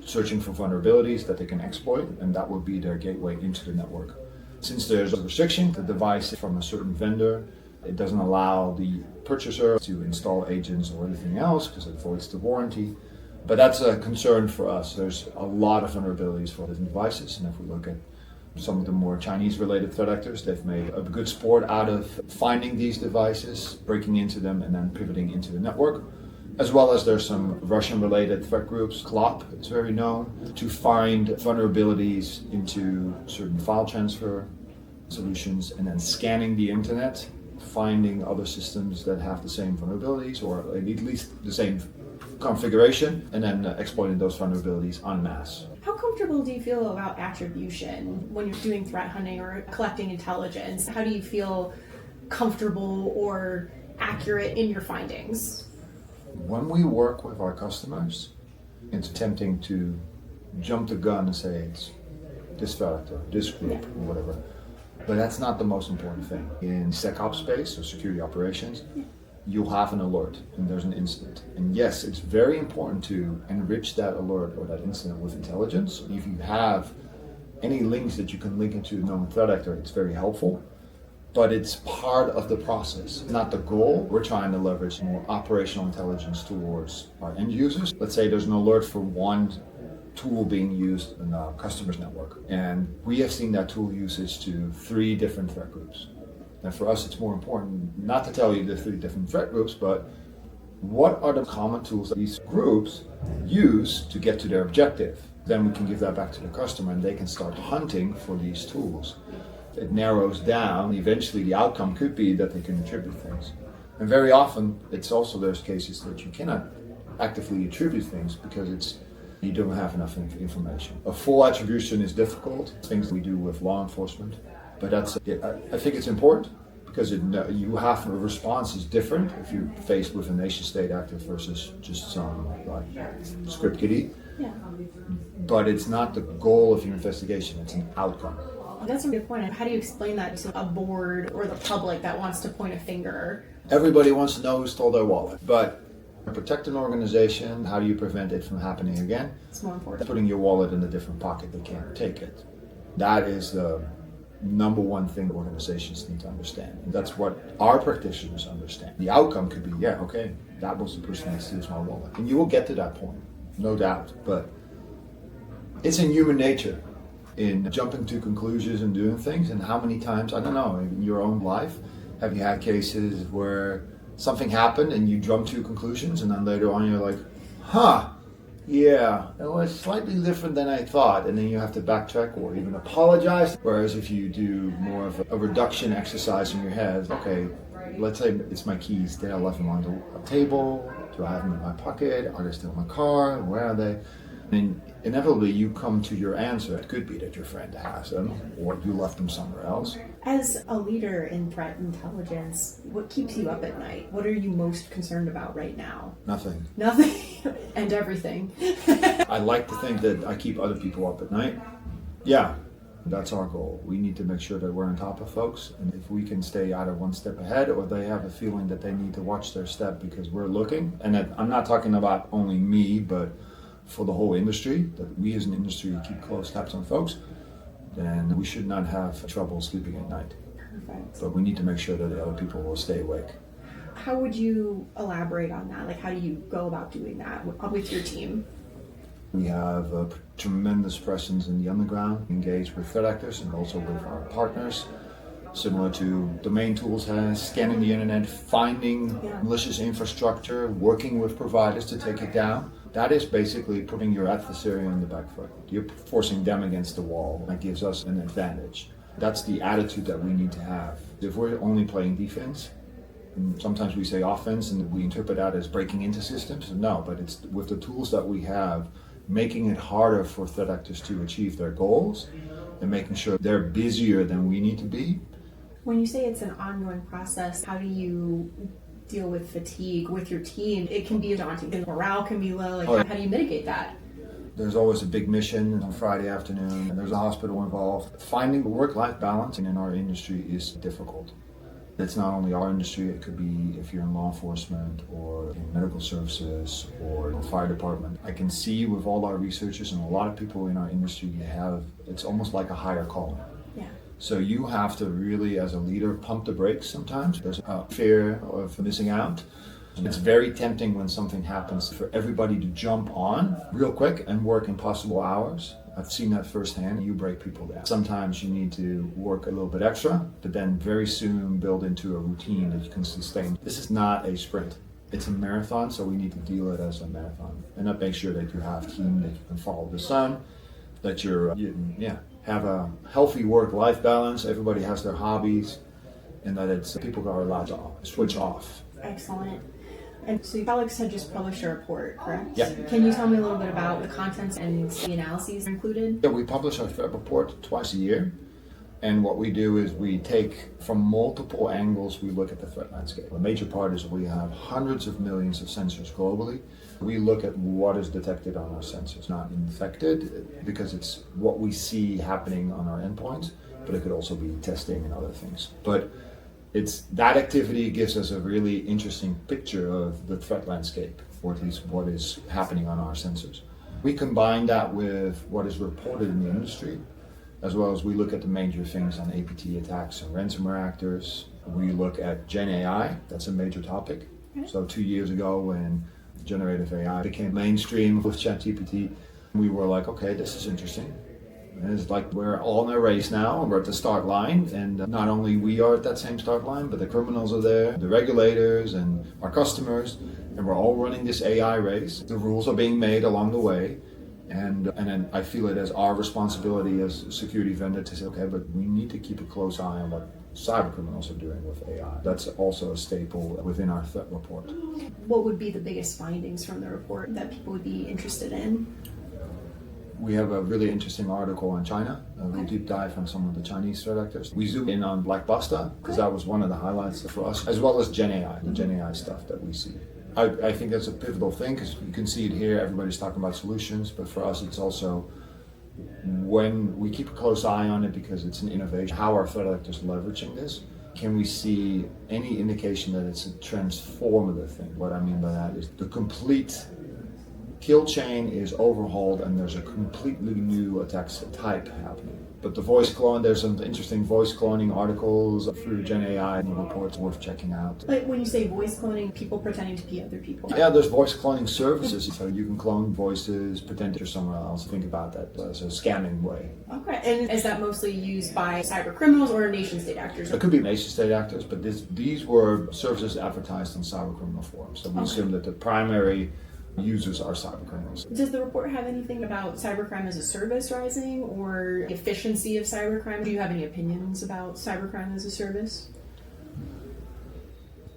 searching for vulnerabilities that they can exploit, and that would be their gateway into the network. Since there's a restriction, the device from a certain vendor, it doesn't allow the purchaser to install agents or anything else because it voids the warranty. But that's a concern for us. There's a lot of vulnerabilities for different devices, and if we look at some of the more Chinese-related threat actors, they've made a good sport out of finding these devices, breaking into them, and then pivoting into the network. As well as there's some Russian-related threat groups, KLOP, it's very known, to find vulnerabilities into certain file transfer solutions and then scanning the internet, finding other systems that have the same vulnerabilities or at least the same configuration, and then exploiting those vulnerabilities en masse. How comfortable do you feel about attribution when you're doing threat hunting or collecting intelligence? How do you feel comfortable or accurate in your findings? When we work with our customers, it's tempting to jump the gun and say it's this threat actor, this group, or whatever. But that's not the most important thing. In SecOps space, or security operations, you'll have an alert and there's an incident. And yes, it's very important to enrich that alert or that incident with intelligence. If you have any links that you can link into a known threat actor, it's very helpful. But it's part of the process, not the goal. We're trying to leverage more operational intelligence towards our end users. Let's say there's an alert for one tool being used in a customer's network. And we have seen that tool usage to 3 different threat groups. And for us, it's more important not to tell you the 3 different threat groups, but what are the common tools that these groups use to get to their objective? Then we can give that back to the customer and they can start hunting for these tools. It narrows down. Eventually the outcome could be that they can attribute things. And very often it's also there's cases that you cannot actively attribute things because you don't have enough information. A full attribution is difficult, things we do with law enforcement, but I think it's important because you have a response is different if you're faced with a nation state actor versus just some script kiddie. Yeah. But it's not the goal of your investigation, it's an outcome. That's a good point. How do you explain that to a board or the public that wants to point a finger? Everybody wants to know who stole their wallet, but to protect an organization, how do you prevent it from happening again? It's more important. Putting your wallet in a different pocket, they can't take it. That is the number one thing organizations need to understand. And that's what our practitioners understand. The outcome could be, that was the person that steals my wallet. And you will get to that point, no doubt, but it's in human nature in jumping to conclusions and doing things. And how many times, I don't know, in your own life, have you had cases where something happened and you jump to conclusions and then later on you're like, yeah, it was slightly different than I thought, and then you have to backtrack or even apologize. Whereas if you do more of a reduction exercise in your head, okay, let's say it's my keys. Did I left them on the table? Do I have them in my pocket? Are they still in my car? Where are they? And inevitably you come to your answer. It could be that your friend has them or you left them somewhere else. As a leader in threat intelligence, what keeps you up at night? What are you most concerned about right now? Nothing. And everything. I like to think that I keep other people up at night. Yeah, that's our goal. We need to make sure that we're on top of folks. And if we can stay either one step ahead or they have a feeling that they need to watch their step because we're looking. And that, I'm not talking about only me, but for the whole industry, that we as an industry keep close tabs on folks, then we should not have trouble sleeping at night. Perfect. But we need to make sure that the other people will stay awake. How would you elaborate on that? Like, how do you go about doing that with your team? We have a tremendous presence in the underground, engaged with threat actors and also with our partners. Similar to domain tools has, scanning the internet, finding malicious infrastructure, working with providers to take it down. That is basically putting your adversary on the back foot. You're forcing them against the wall. That gives us an advantage. That's the attitude that we need to have. If we're only playing defense, and sometimes we say offense and we interpret that as breaking into systems. No, but it's with the tools that we have, making it harder for threat actors to achieve their goals and making sure they're busier than we need to be. When you say it's an ongoing process, how do you deal with fatigue with your team? It can be daunting. The morale can be low. How do you mitigate that? There's always a big mission on Friday afternoon and there's a hospital involved. Finding a work-life balance in our industry is difficult. It's not only our industry, it could be if you're in law enforcement or in medical services or in the fire department. I can see with all our researchers and a lot of people in our industry it's almost like a higher calling. Yeah. So you have to really, as a leader, pump the brakes sometimes. There's a fear of missing out. It's very tempting when something happens for everybody to jump on real quick and work impossible hours. I've seen that firsthand. You break people down. Sometimes you need to work a little bit extra, but then very soon build into a routine that you can sustain. This is not a sprint. It's a marathon, so we need to deal it as a marathon. And that makes sure that you have a team, that you can follow the sun, that have a healthy work-life balance. Everybody has their hobbies, and that people are allowed to switch off. Excellent. And so Alex had just published a report, correct? Yeah. Can you tell me a little bit about the contents and the analyses included? Yeah, we publish our threat report twice a year. And what we do is we take from multiple angles, we look at the threat landscape. A major part is we have hundreds of millions of sensors globally. We look at what is detected on our sensors, not infected, because it's what we see happening on our endpoints, but it could also be testing and other things. But it's that activity gives us a really interesting picture of the threat landscape, or at least what is happening on our sensors. We combine that with what is reported in the industry, as well as we look at the major things on APT attacks and ransomware actors. We look at Gen AI, that's a major topic. So 2 years ago when generative AI became mainstream with ChatGPT, we were like, okay, this is interesting. And it's like we're all in a race now, and we're at the start line, and not only we are at that same start line, but the criminals are there, the regulators and our customers, and we're all running this AI race. The rules are being made along the way, and then I feel it as our responsibility as a security vendor to say, okay, but we need to keep a close eye on what cyber criminals are doing with AI. That's also a staple within our threat report. What would be the biggest findings from the report that people would be interested in? We have a really interesting article on China. We deep dive on some of the Chinese threat actors. We zoom in on Blackbuster, because that was one of the highlights for us, as well as Gen AI, the Gen AI stuff that we see. I think that's a pivotal thing, because you can see it here, everybody's talking about solutions, but for us it's also when we keep a close eye on it, because it's an innovation, how are threat actors leveraging this? Can we see any indication that it's a transformative thing? What I mean by that is the complete kill chain is overhauled and there's a completely new attack type happening. But the voice clone, there's some interesting voice cloning articles through Gen AI and reports worth checking out. Like when you say voice cloning, people pretending to be other people. Yeah, there's voice cloning services. So you can clone voices, pretend you're somewhere else. Think about that as a scamming way. Okay, and is that mostly used by cyber criminals or nation state actors? It could be nation state actors, but these were services advertised on cyber criminal forums. So we assume that the primary users are cyber criminals. Does the report have anything about cybercrime as a service rising or efficiency of cybercrime? Do you have any opinions about cybercrime as a service?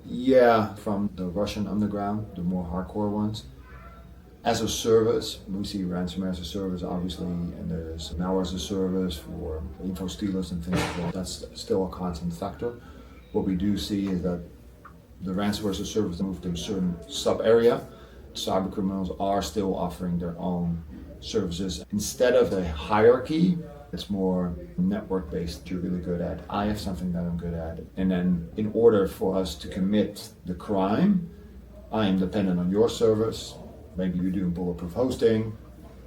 Yeah, from the Russian underground, the more hardcore ones. As a service, we see ransomware as a service, obviously, and there's malware as a service for info stealers and things like that. That's still a constant factor. What we do see is that the ransomware as a service moved to a certain sub-area. Cyber criminals are still offering their own services. Instead of a hierarchy, it's more network based. You're really good at. I have something that I'm good at. And then in order for us to commit the crime, I am dependent on your service. Maybe you're doing bulletproof hosting.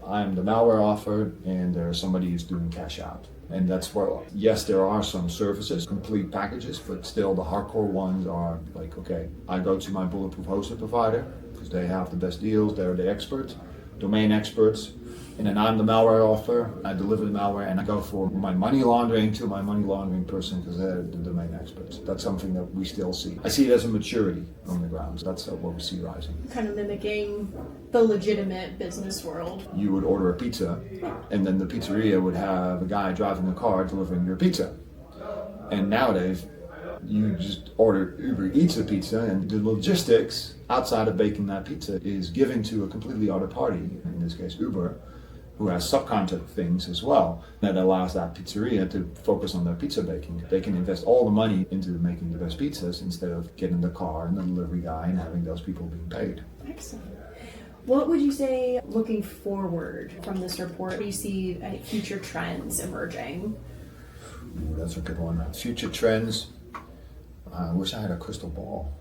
I'm the malware author, and there's somebody who's doing cash out. And that's where, yes, there are some services, complete packages, but still the hardcore ones are like, okay, I go to my bulletproof hosting provider because they have the best deals, they're the experts, domain experts, and then I'm the malware author, I deliver the malware, and I go for my money laundering to my money laundering person because they're the domain experts. That's something that we still see. I see it as a maturity on the ground. So that's what we see rising. Kind of mimicking the legitimate business world. You would order a pizza, and then the pizzeria would have a guy driving a car delivering your pizza. And nowadays, you just order Uber Eats a pizza, and the logistics outside of baking that pizza is given to a completely other party, in this case Uber, who has subcontract things as well. That allows that pizzeria to focus on their pizza baking. They can invest all the money into making the best pizzas instead of getting the car and the delivery guy and having those people being paid. Excellent. What would you say, looking forward from this report, do you see future trends emerging? Ooh, that's a good one. Future trends. I wish I had a crystal ball.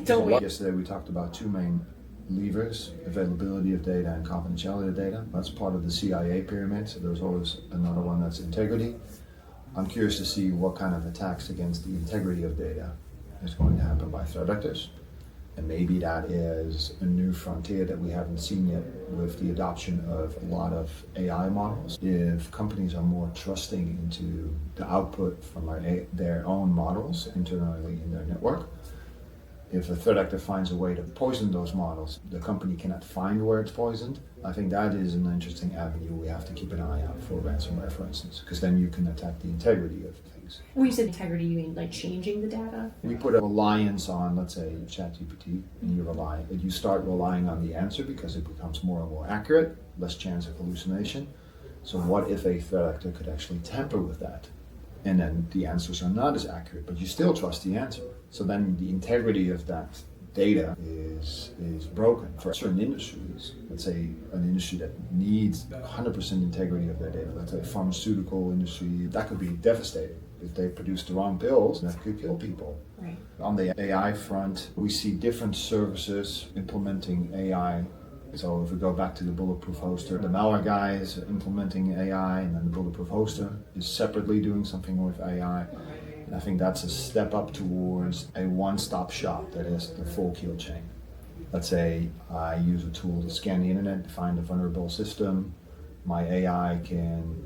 Don't we? Yesterday we talked about two main levers, availability of data and confidentiality of data. That's part of the CIA pyramid, so there's always another one that's integrity. I'm curious to see what kind of attacks against the integrity of data is going to happen by threat actors. And maybe that is a new frontier that we haven't seen yet with the adoption of a lot of AI models. If companies are more trusting into the output from their own models internally in their network, if a threat actor finds a way to poison those models, the company cannot find where it's poisoned. I think that is an interesting avenue we have to keep an eye out for ransomware, for instance, because then you can attack the integrity of things. When you said integrity, you mean like changing the data? We put a reliance on, let's say, ChatGPT, and you start relying on the answer because it becomes more and more accurate, less chance of hallucination. So what if a threat actor could actually tamper with that? And then the answers are not as accurate, but you still trust the answer. So then the integrity of that data is broken. For certain industries, let's say an industry that needs 100% integrity of their data, let's say pharmaceutical industry, that could be devastating. If they produce the wrong pills, that could kill people. Right. On the AI front, we see different services implementing AI. So if we go back to the bulletproof hoster, the malware guy is implementing AI, and then the bulletproof hoster is separately doing something with AI. And I think that's a step up towards a one-stop shop that is the full kill chain. Let's say I use a tool to scan the internet to find a vulnerable system. My AI can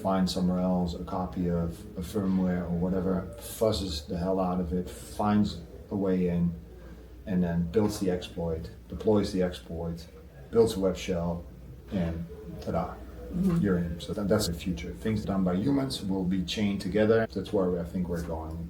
find somewhere else a copy of a firmware or whatever, fuzzes the hell out of it, finds a way in, and then builds the exploit, deploys the exploit, builds a web shell, and ta-da, you're in. So that's the future. Things done by humans will be chained together. That's where I think we're going.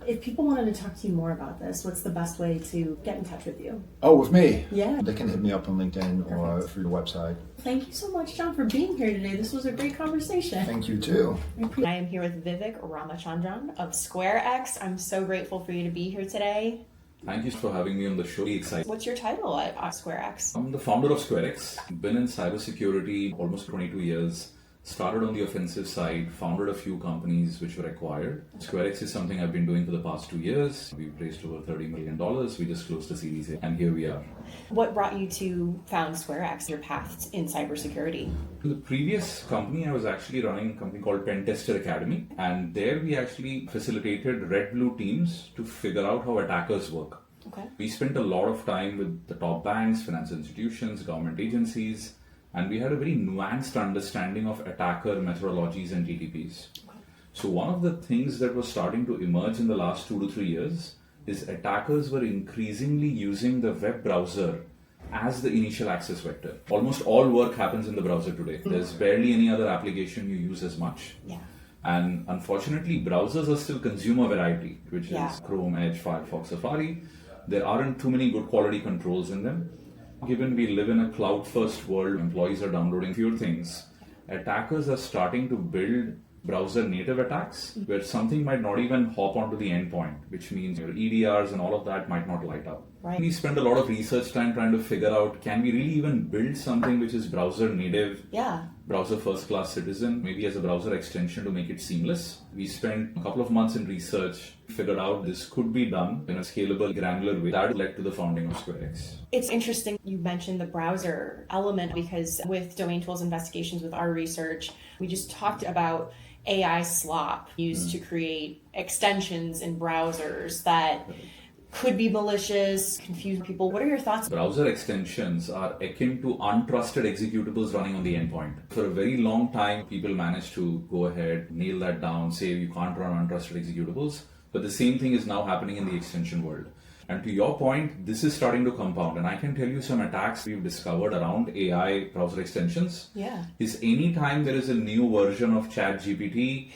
If people wanted to talk to you more about this, what's the best way to get in touch with you? Oh, with me? Yeah. They can hit me up on LinkedIn or through the website. Thank you so much, John, for being here today. This was a great conversation. Thank you too. I am here with Vivek Ramachandran of SquareX. I'm so grateful for you to be here today. Thank you for having me on the show. Excited. What's your title at SquareX? I'm the founder of SquareX. Been in cybersecurity almost 22 years. started on the offensive side, founded a few companies which were acquired. SquareX is something I've been doing for the past 2 years. We've raised over $30 million. We just closed a Series A, and here we are. What brought you to found SquareX, your path in cybersecurity? The previous company, I was actually running a company called Pen Tester Academy, and there we actually facilitated red-blue teams to figure out how attackers work. Okay. We spent a lot of time with the top banks, financial institutions, government agencies, and we had a very nuanced understanding of attacker methodologies and TTPs. Okay. So one of the things that was starting to emerge in the last 2 to 3 years is attackers were increasingly using the web browser as the initial access vector. Almost all work happens in the browser today. There's barely any other application you use as much. Yeah. And unfortunately, browsers are still consumer variety, which is Chrome, Edge, Firefox, Safari. There aren't too many good quality controls in them. Given we live in a cloud-first world, employees are downloading fewer things. Attackers are starting to build browser-native attacks where something might not even hop onto the endpoint, which means your EDRs and all of that might not light up. Right. We spend a lot of research time trying to figure out, can we really even build something which is browser-native, browser first-class citizen, maybe as a browser extension to make it seamless. We spent a couple of months in research, figured out this could be done in a scalable, granular way. That led to the founding of SquareX. It's interesting you mentioned the browser element because with domain tools investigations with our research, we just talked about AI slop used to create extensions in browsers that could be malicious, confuse people. What are your thoughts? Browser extensions are akin to untrusted executables running on the endpoint. For a very long time, people managed to go ahead, nail that down, say you can't run untrusted executables. But the same thing is now happening in the extension world. And to your point, this is starting to compound. And I can tell you some attacks we've discovered around AI browser extensions. Yeah. Is anytime there is a new version of ChatGPT,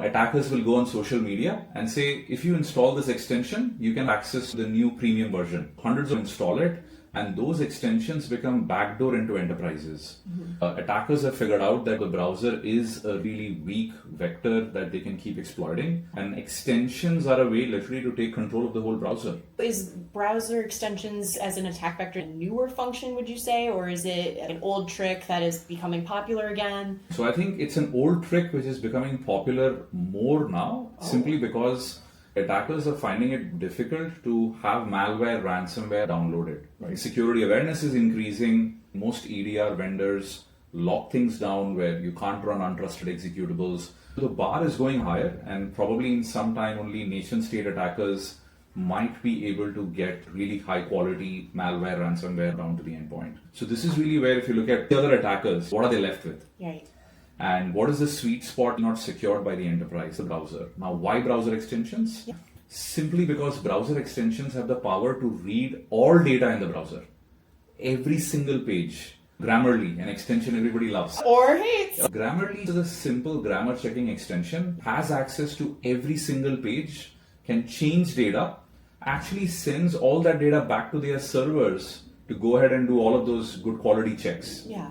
attackers will go on social media and say, if you install this extension, you can access the new premium version. Hundreds will install it, and those extensions become backdoor into enterprises. Attackers have figured out that the browser is a really weak vector that they can keep exploiting, and extensions are a way literally to take control of the whole browser. Is browser extensions as an attack vector a newer function, would you say, or is it an old trick that is becoming popular again? So I think it's an old trick which is becoming popular more now, simply because attackers are finding it difficult to have malware, ransomware downloaded. Right? Security awareness is increasing. Most EDR vendors lock things down where you can't run untrusted executables. The bar is going higher, and probably in some time only nation-state attackers might be able to get really high-quality malware, ransomware down to the endpoint. So this is really where, if you look at the other attackers, what are they left with? Right. And what is the sweet spot not secured by the enterprise, the browser? Now, why browser extensions? Yeah. Simply because browser extensions have the power to read all data in the browser. Every single page. Grammarly, an extension everybody loves. Or hates. Grammarly is a simple grammar checking extension, has access to every single page, can change data, actually sends all that data back to their servers to go ahead and do all of those good quality checks. Yeah.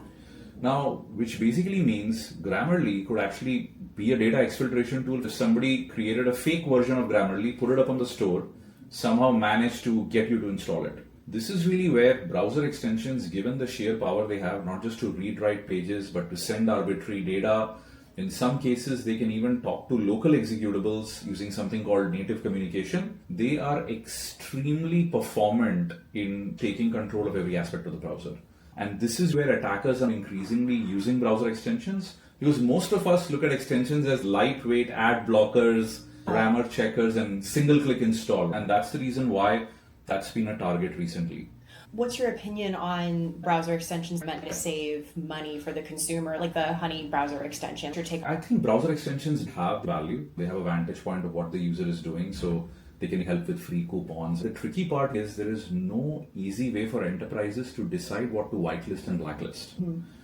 Now, which basically means Grammarly could actually be a data exfiltration tool. If somebody created a fake version of Grammarly, put it up on the store, somehow managed to get you to install it. This is really where browser extensions, given the sheer power they have, not just to read, write pages, but to send arbitrary data. In some cases, they can even talk to local executables using something called native communication. They are extremely performant in taking control of every aspect of the browser. And this is where attackers are increasingly using browser extensions, because most of us look at extensions as lightweight ad blockers, grammar checkers, and single-click install. And that's the reason why that's been a target recently. What's your opinion on browser extensions meant to save money for the consumer, like the Honey browser extension? I think browser extensions have value. They have a vantage point of what the user is doing, so they can help with free coupons. The tricky part is there is no easy way for enterprises to decide what to whitelist and blacklist.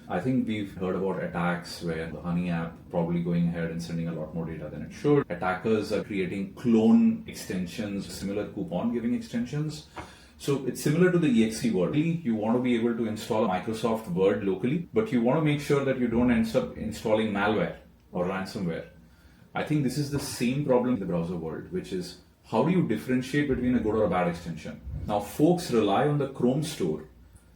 I think we've heard about attacks where the Honey app probably going ahead and sending a lot more data than it should. Attackers are creating clone extensions, similar coupon giving extensions. So it's similar to the EXE world. You want to be able to install Microsoft Word locally, but you want to make sure that you don't end up installing malware or ransomware. I think this is the same problem in the browser world, which is how do you differentiate between a good or a bad extension? Now, folks rely on the Chrome store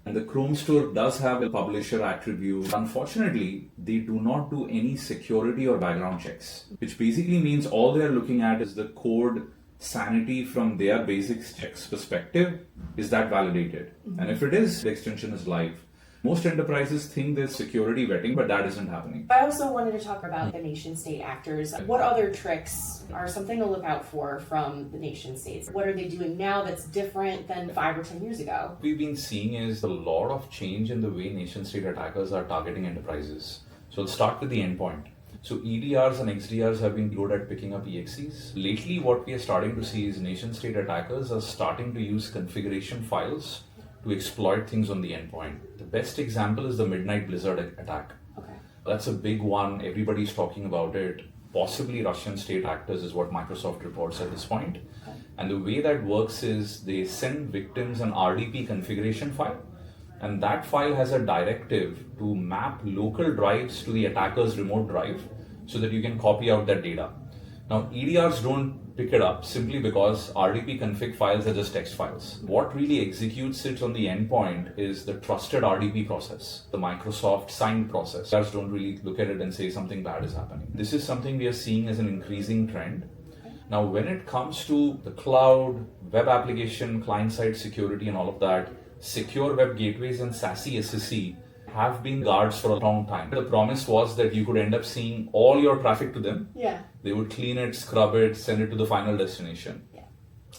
And the Chrome store does have a publisher attribute. Unfortunately, they do not do any security or background checks, which basically means all they're looking at is the code sanity from their basic checks perspective. Is that validated? And if it is, the extension is live. Most enterprises think there's security vetting, but that isn't happening. I also wanted to talk about the nation state actors. What other tricks are something to look out for from the nation states? What are they doing now that's different than 5 or 10 years ago? What we've been seeing is a lot of change in the way nation state attackers are targeting enterprises. So let's start with the endpoint. So EDRs and XDRs have been good at picking up EXEs. Lately, what we are starting to see is nation state attackers are starting to use configuration files to exploit things on the endpoint. The best example is the Midnight Blizzard attack. Okay. That's a big one. Everybody's talking about it. Possibly Russian state actors is what Microsoft reports at this point. Okay. And the way that works is they send victims an RDP configuration file, and that file has a directive to map local drives to the attacker's remote drive so that you can copy out that data. Now, EDRs don't pick it up simply because RDP config files are just text files. What really executes it on the endpoint is the trusted RDP process, the Microsoft signed process. EDRs don't really look at it and say something bad is happening. This is something we are seeing as an increasing trend. Now, when it comes to the cloud, web application, client-side security and all of that, secure web gateways and SASE SSE have been guards for a long time. The promise was that you could end up seeing all your traffic to them. Yeah. They would clean it, scrub it, send it to the final destination. Yeah.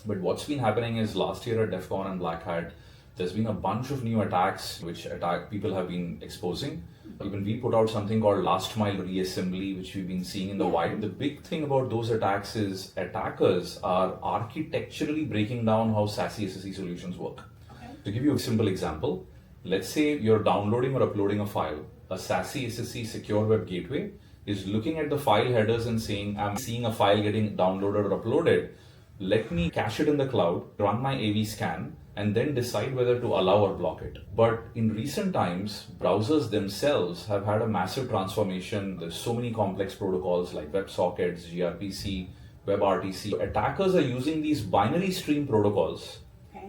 But what's been happening is last year at DEF CON and Black Hat, there's been a bunch of new attacks which people have been exposing. Even we put out something called last mile reassembly, which we've been seeing in the wild. The big thing about those attacks is attackers are architecturally breaking down how SASE SSE solutions work. Okay. To give you a simple example, let's say you're downloading or uploading a file. A SASE SSE secure web gateway is looking at the file headers and saying, I'm seeing a file getting downloaded or uploaded. Let me cache it in the cloud, run my AV scan, and then decide whether to allow or block it. But in recent times, browsers themselves have had a massive transformation. There's so many complex protocols like WebSockets, gRPC, WebRTC. Attackers are using these binary stream protocols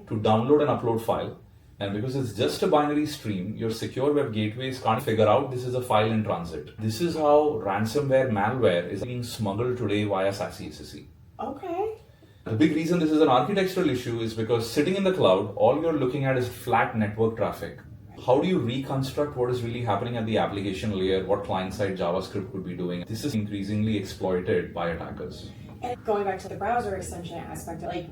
to download and upload file. And because it's just a binary stream, your secure web gateways can't figure out this is a file in transit. This is how ransomware malware is being smuggled today via SASE SSE. Okay. The big reason this is an architectural issue is because sitting in the cloud, all you're looking at is flat network traffic. How do you reconstruct what is really happening at the application layer, what client-side JavaScript could be doing? This is increasingly exploited by attackers. And going back to the browser extension aspect, like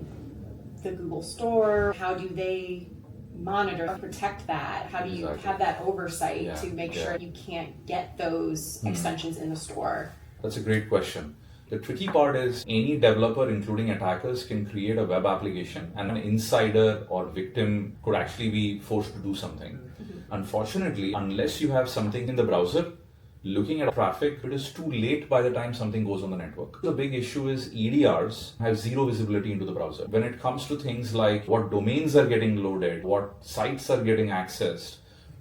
the Google Store, how do they monitor, protect that? How do you have that oversight to make sure you can't get those extensions in the store? That's a great question. The tricky part is any developer, including attackers, can create a web application and an insider or victim could actually be forced to do something. Unfortunately, unless you have something in the browser, looking at traffic, it is too late by the time something goes on the network. The big issue is EDRs have zero visibility into the browser. When it comes to things like what domains are getting loaded, what sites are getting accessed,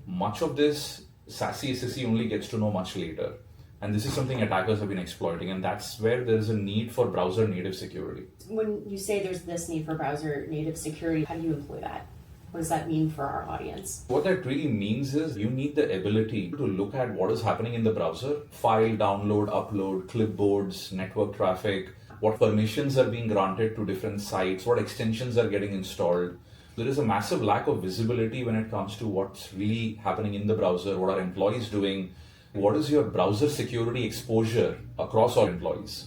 much of this SASE SSE only gets to know much later. And this is something attackers have been exploiting, and that's where there is a need for browser native security. When you say there's this need for browser native security, how do you employ that? What does that mean for our audience? What that really means is you need the ability to look at what is happening in the browser, file, download, upload, clipboards, network traffic, what permissions are being granted to different sites, what extensions are getting installed. There is a massive lack of visibility when it comes to what's really happening in the browser, what are employees doing, what is your browser security exposure across all employees.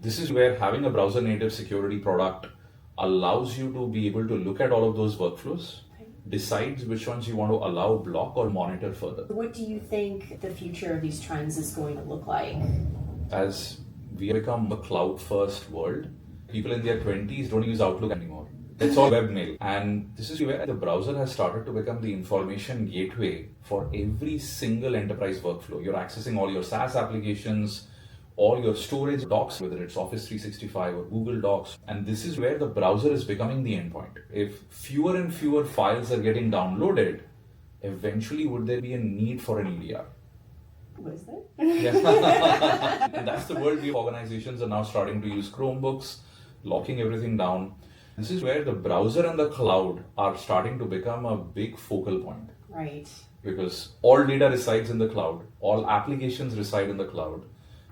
This is where having a browser native security product allows you to be able to look at all of those workflows, decides which ones you want to allow, block, or monitor further. What do you think the future of these trends is going to look like? As we become a cloud-first world, people in their 20s don't use Outlook anymore. It's all webmail. And this is where the browser has started to become the information gateway for every single enterprise workflow. You're accessing all your SaaS applications, all your storage docs, whether it's Office 365 or Google Docs. And this is where the browser is becoming the endpoint. If fewer and fewer files are getting downloaded, eventually would there be a need for an EDR? Was there? Yeah. And that's the world where organizations are now starting to use Chromebooks, locking everything down. This is where the browser and the cloud are starting to become a big focal point. Right. Because all data resides in the cloud, all applications reside in the cloud.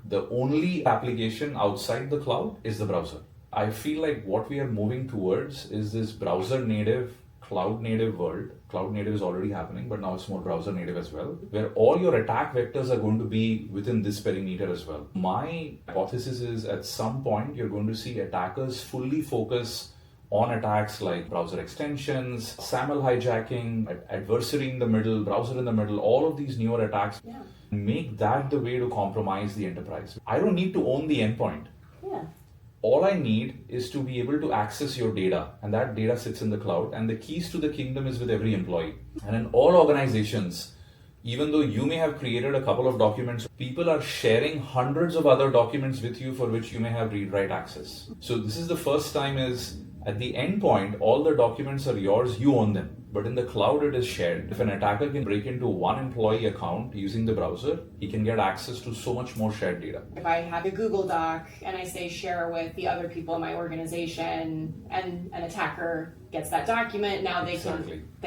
The only application outside the cloud is the browser. I feel like what we are moving towards is this browser native, cloud native world. Cloud native is already happening, but now it's more browser native as well, where all your attack vectors are going to be within this perimeter as well. My hypothesis is at some point you're going to see attackers fully focus on attacks like browser extensions, SAML hijacking, adversary in the middle, browser in the middle, all of these newer attacks. Yeah. Make that the way to compromise the enterprise. I don't need to own the endpoint. Yeah. All I need is to be able to access your data, and that data sits in the cloud, and the keys to the kingdom is with every employee. And in all organizations, even though you may have created a couple of documents, people are sharing hundreds of other documents with you for which you may have read-write access. So this is the first time is at the endpoint, all the documents are yours, you own them. But in the cloud, it is shared. If an attacker can break into one employee account using the browser, he can get access to so much more shared data. If I have a Google Doc and I say share with the other people in my organization, and an attacker gets that document, now they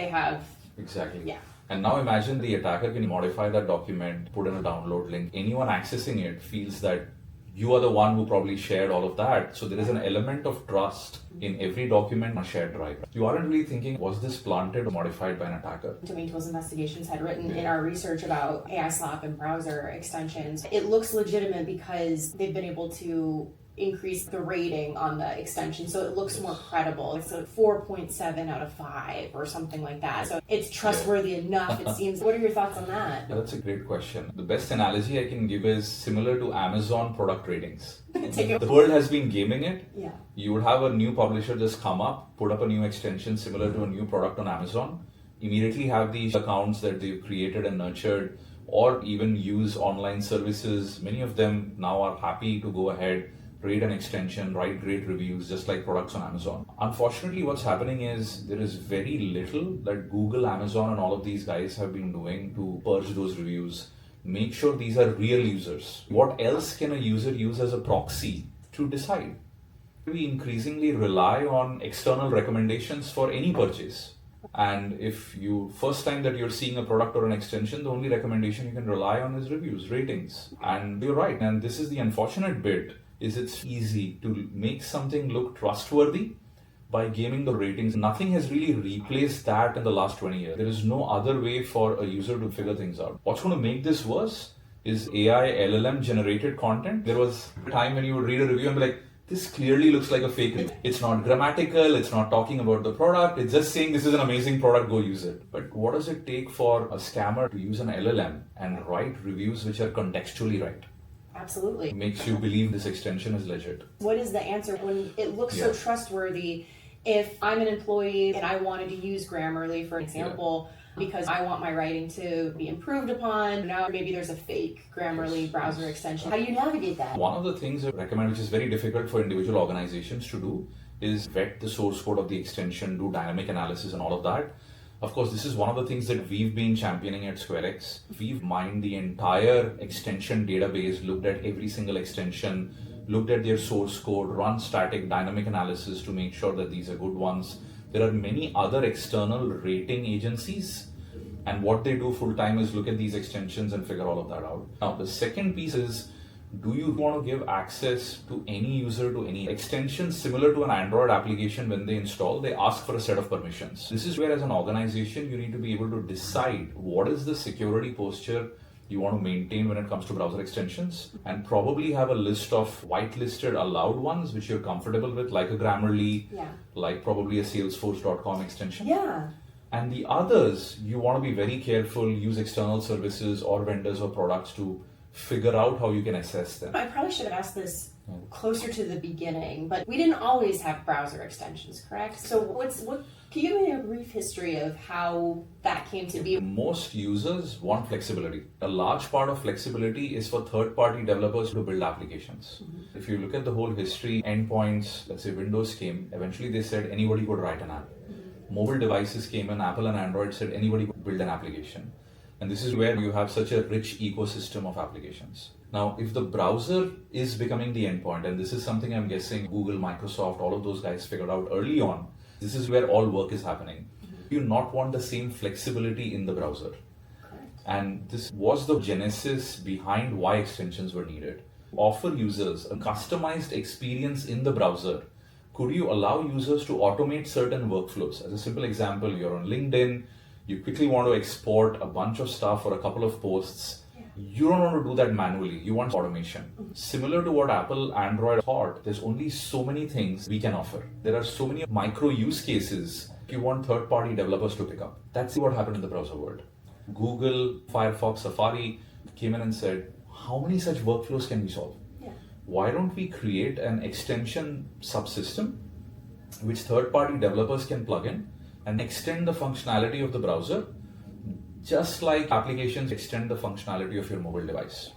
have. Exactly. Yeah. And now imagine the attacker can modify that document, put in a download link. Anyone accessing it feels that you are the one who probably shared all of that. So there is an element of trust in every document on a shared drive. You aren't really thinking, was this planted or modified by an attacker? Domain Tools Investigations had written in our research about AI slop and browser extensions. It looks legitimate because they've been able to increase the rating on the extension, so it looks more credible. It's a 4.7 out of 5 or something like that. So it's trustworthy enough, it seems. What are your thoughts on that? Yeah, that's a great question. The best analogy I can give is similar to Amazon product ratings. The world has been gaming it. Yeah. You would have a new publisher just come up, put up a new extension similar to a new product on Amazon, immediately have these accounts that they've created and nurtured, or even use online services. Many of them now are happy to go ahead, rate an extension, write great reviews, just like products on Amazon. Unfortunately, what's happening is there is very little that Google, Amazon, and all of these guys have been doing to purge those reviews. Make sure these are real users. What else can a user use as a proxy to decide? We increasingly rely on external recommendations for any purchase. And if you first time that you're seeing a product or an extension, the only recommendation you can rely on is reviews, ratings. And you're right. And this is the unfortunate bit, is it's easy to make something look trustworthy by gaming the ratings. Nothing has really replaced that in the last 20 years. There is no other way for a user to figure things out. What's going to make this worse is AI, LLM generated content. There was a time when you would read a review and be like, this clearly looks like a fake review. It's not grammatical, it's not talking about the product, it's just saying this is an amazing product, go use it. But what does it take for a scammer to use an LLM and write reviews which are contextually right? Absolutely. It makes you believe this extension is legit. What is the answer when it looks so trustworthy? If I'm an employee and I wanted to use Grammarly, for example, because I want my writing to be improved upon, now maybe there's a fake Grammarly browser extension. How do you navigate that? One of the things I recommend, which is very difficult for individual organizations to do, is vet the source code of the extension, do dynamic analysis and all of that. Of course, this is one of the things that we've been championing at SquareX. We've mined the entire extension database, looked at every single extension, looked at their source code, run static dynamic analysis to make sure that these are good ones. There are many other external rating agencies, and what they do full time is look at these extensions and figure all of that out. Now, the second piece is, do you want to give access to any user to any extension similar to an Android application? When they install, they ask for a set of permissions. This is where, as an organization, you need to be able to decide what is the security posture you want to maintain when it comes to browser extensions, and probably have a list of whitelisted allowed ones which you're comfortable with, like a Grammarly, like probably a Salesforce.com extension. Yeah. And the others, you want to be very careful, use external services or vendors or products to figure out how you can assess them. I probably should have asked this closer to the beginning, but we didn't always have browser extensions, correct? So can you give me a brief history of how that came to be? Most users want flexibility. A large part of flexibility is for third-party developers to build applications. Mm-hmm. If you look at the whole history, endpoints, let's say Windows came, eventually they said anybody could write an app. Mm-hmm. Mobile devices came in, Apple and Android said anybody could build an application. And this is where you have such a rich ecosystem of applications. Now, if the browser is becoming the endpoint, and this is something I'm guessing Google, Microsoft, all of those guys figured out early on, this is where all work is happening. You not want the same flexibility in the browser. And this was the genesis behind why extensions were needed. Offer users a customized experience in the browser. Could you allow users to automate certain workflows? As a simple example, you're on LinkedIn, you quickly want to export a bunch of stuff or a couple of posts. You don't want to do that manually. You want automation. Similar to what Apple, Android thought, there's only so many things we can offer. There are so many micro use cases you want third-party developers to pick up. That's what happened in the browser world. Google, Firefox, Safari came in and said, how many such workflows can we solve? Why don't we create an extension subsystem which third-party developers can plug in and extend the functionality of the browser, just like applications extend the functionality of your mobile device.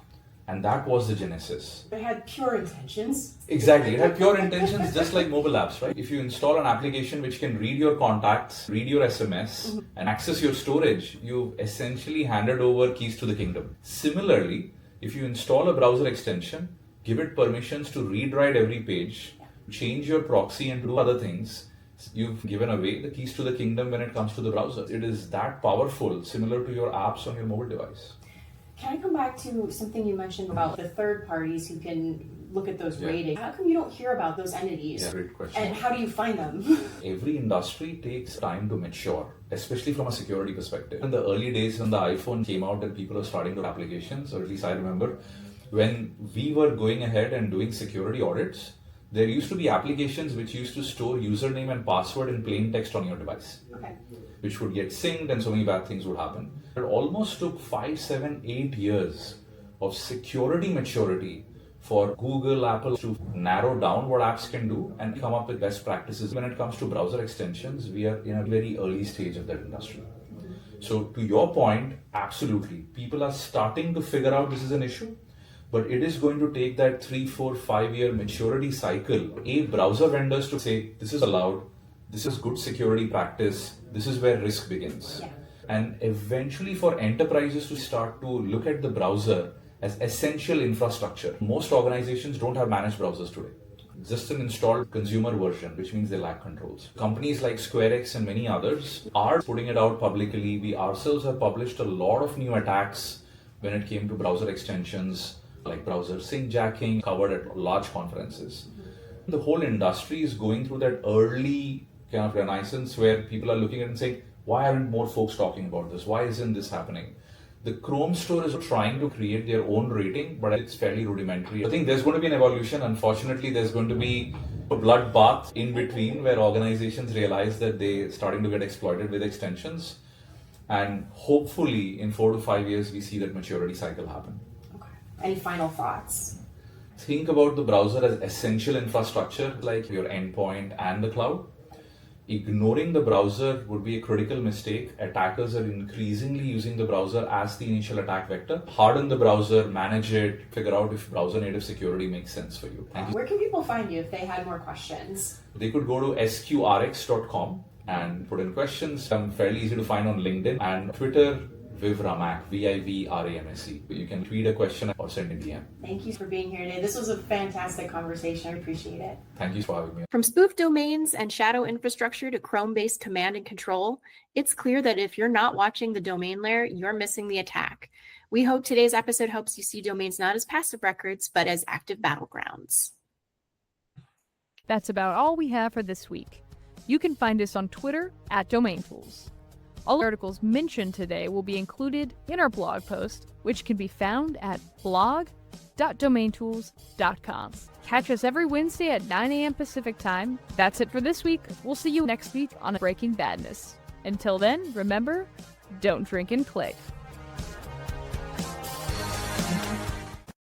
And that was the genesis. It had pure intentions. Exactly. It had pure intentions, just like mobile apps, right? If you install an application which can read your contacts, read your SMS, and access your storage, you've essentially handed over keys to the kingdom. Similarly, if you install a browser extension, give it permissions to read-write every page, change your proxy and do other things, you've given away the keys to the kingdom when it comes to the browser. It is that powerful, similar to your apps on your mobile device. Can I come back to something you mentioned about the third parties who can look at those ratings? How come you don't hear about those entities? Yeah, great question. And how do you find them? Every industry takes time to mature, especially from a security perspective. In the early days when the iPhone came out and people were starting to applications, or at least I remember, when we were going ahead and doing security audits, there used to be applications which used to store username and password in plain text on your device, which would get synced and so many bad things would happen. It almost took 5, 7, 8 years of security maturity for Google, Apple to narrow down what apps can do and come up with best practices. When it comes to browser extensions, we are in a very early stage of that industry. So to your point, absolutely. People are starting to figure out this is an issue. But it is going to take that 3, 4, 5 year maturity cycle. Browser vendors to say, this is allowed, this is good security practice, this is where risk begins. And eventually for enterprises to start to look at the browser as essential infrastructure. Most organizations don't have managed browsers today. Just an installed consumer version, which means they lack controls. Companies like SquareX and many others are putting it out publicly. We ourselves have published a lot of new attacks when it came to browser extensions, like browser sync jacking, covered at large conferences. The whole industry is going through that early kind of renaissance where people are looking at it and saying, why aren't more folks talking about this? Why isn't this happening? The Chrome store is trying to create their own rating, but it's fairly rudimentary. I think there's going to be an evolution. Unfortunately, there's going to be a bloodbath in between where organizations realize that they're starting to get exploited with extensions. And hopefully in 4 to 5 years, we see that maturity cycle happen. Any final thoughts? Think about the browser as essential infrastructure like your endpoint and the cloud. Ignoring the browser would be a critical mistake. Attackers are increasingly using the browser as the initial attack vector. Harden the browser, manage it, figure out if browser native security makes sense for you. Thank you. Where can people find you if they had more questions? They could go to sqrx.com and put in questions. I'm fairly easy to find on LinkedIn and Twitter. Viv Ramak, VIVRAMSE. You can tweet a question or send a DM. Thank you for being here today. This was a fantastic conversation. I appreciate it. Thank you for having me. From spoof domains and shadow infrastructure to Chrome-based command and control, it's clear that if you're not watching the domain layer, you're missing the attack. We hope today's episode helps you see domains not as passive records, but as active battlegrounds. That's about all we have for this week. You can find us on Twitter @DomainTools. All articles mentioned today will be included in our blog post, which can be found at blog.domaintools.com. Catch us every Wednesday at 9 a.m. Pacific Time. That's it for this week. We'll see you next week on Breaking Badness. Until then, remember, don't drink and click.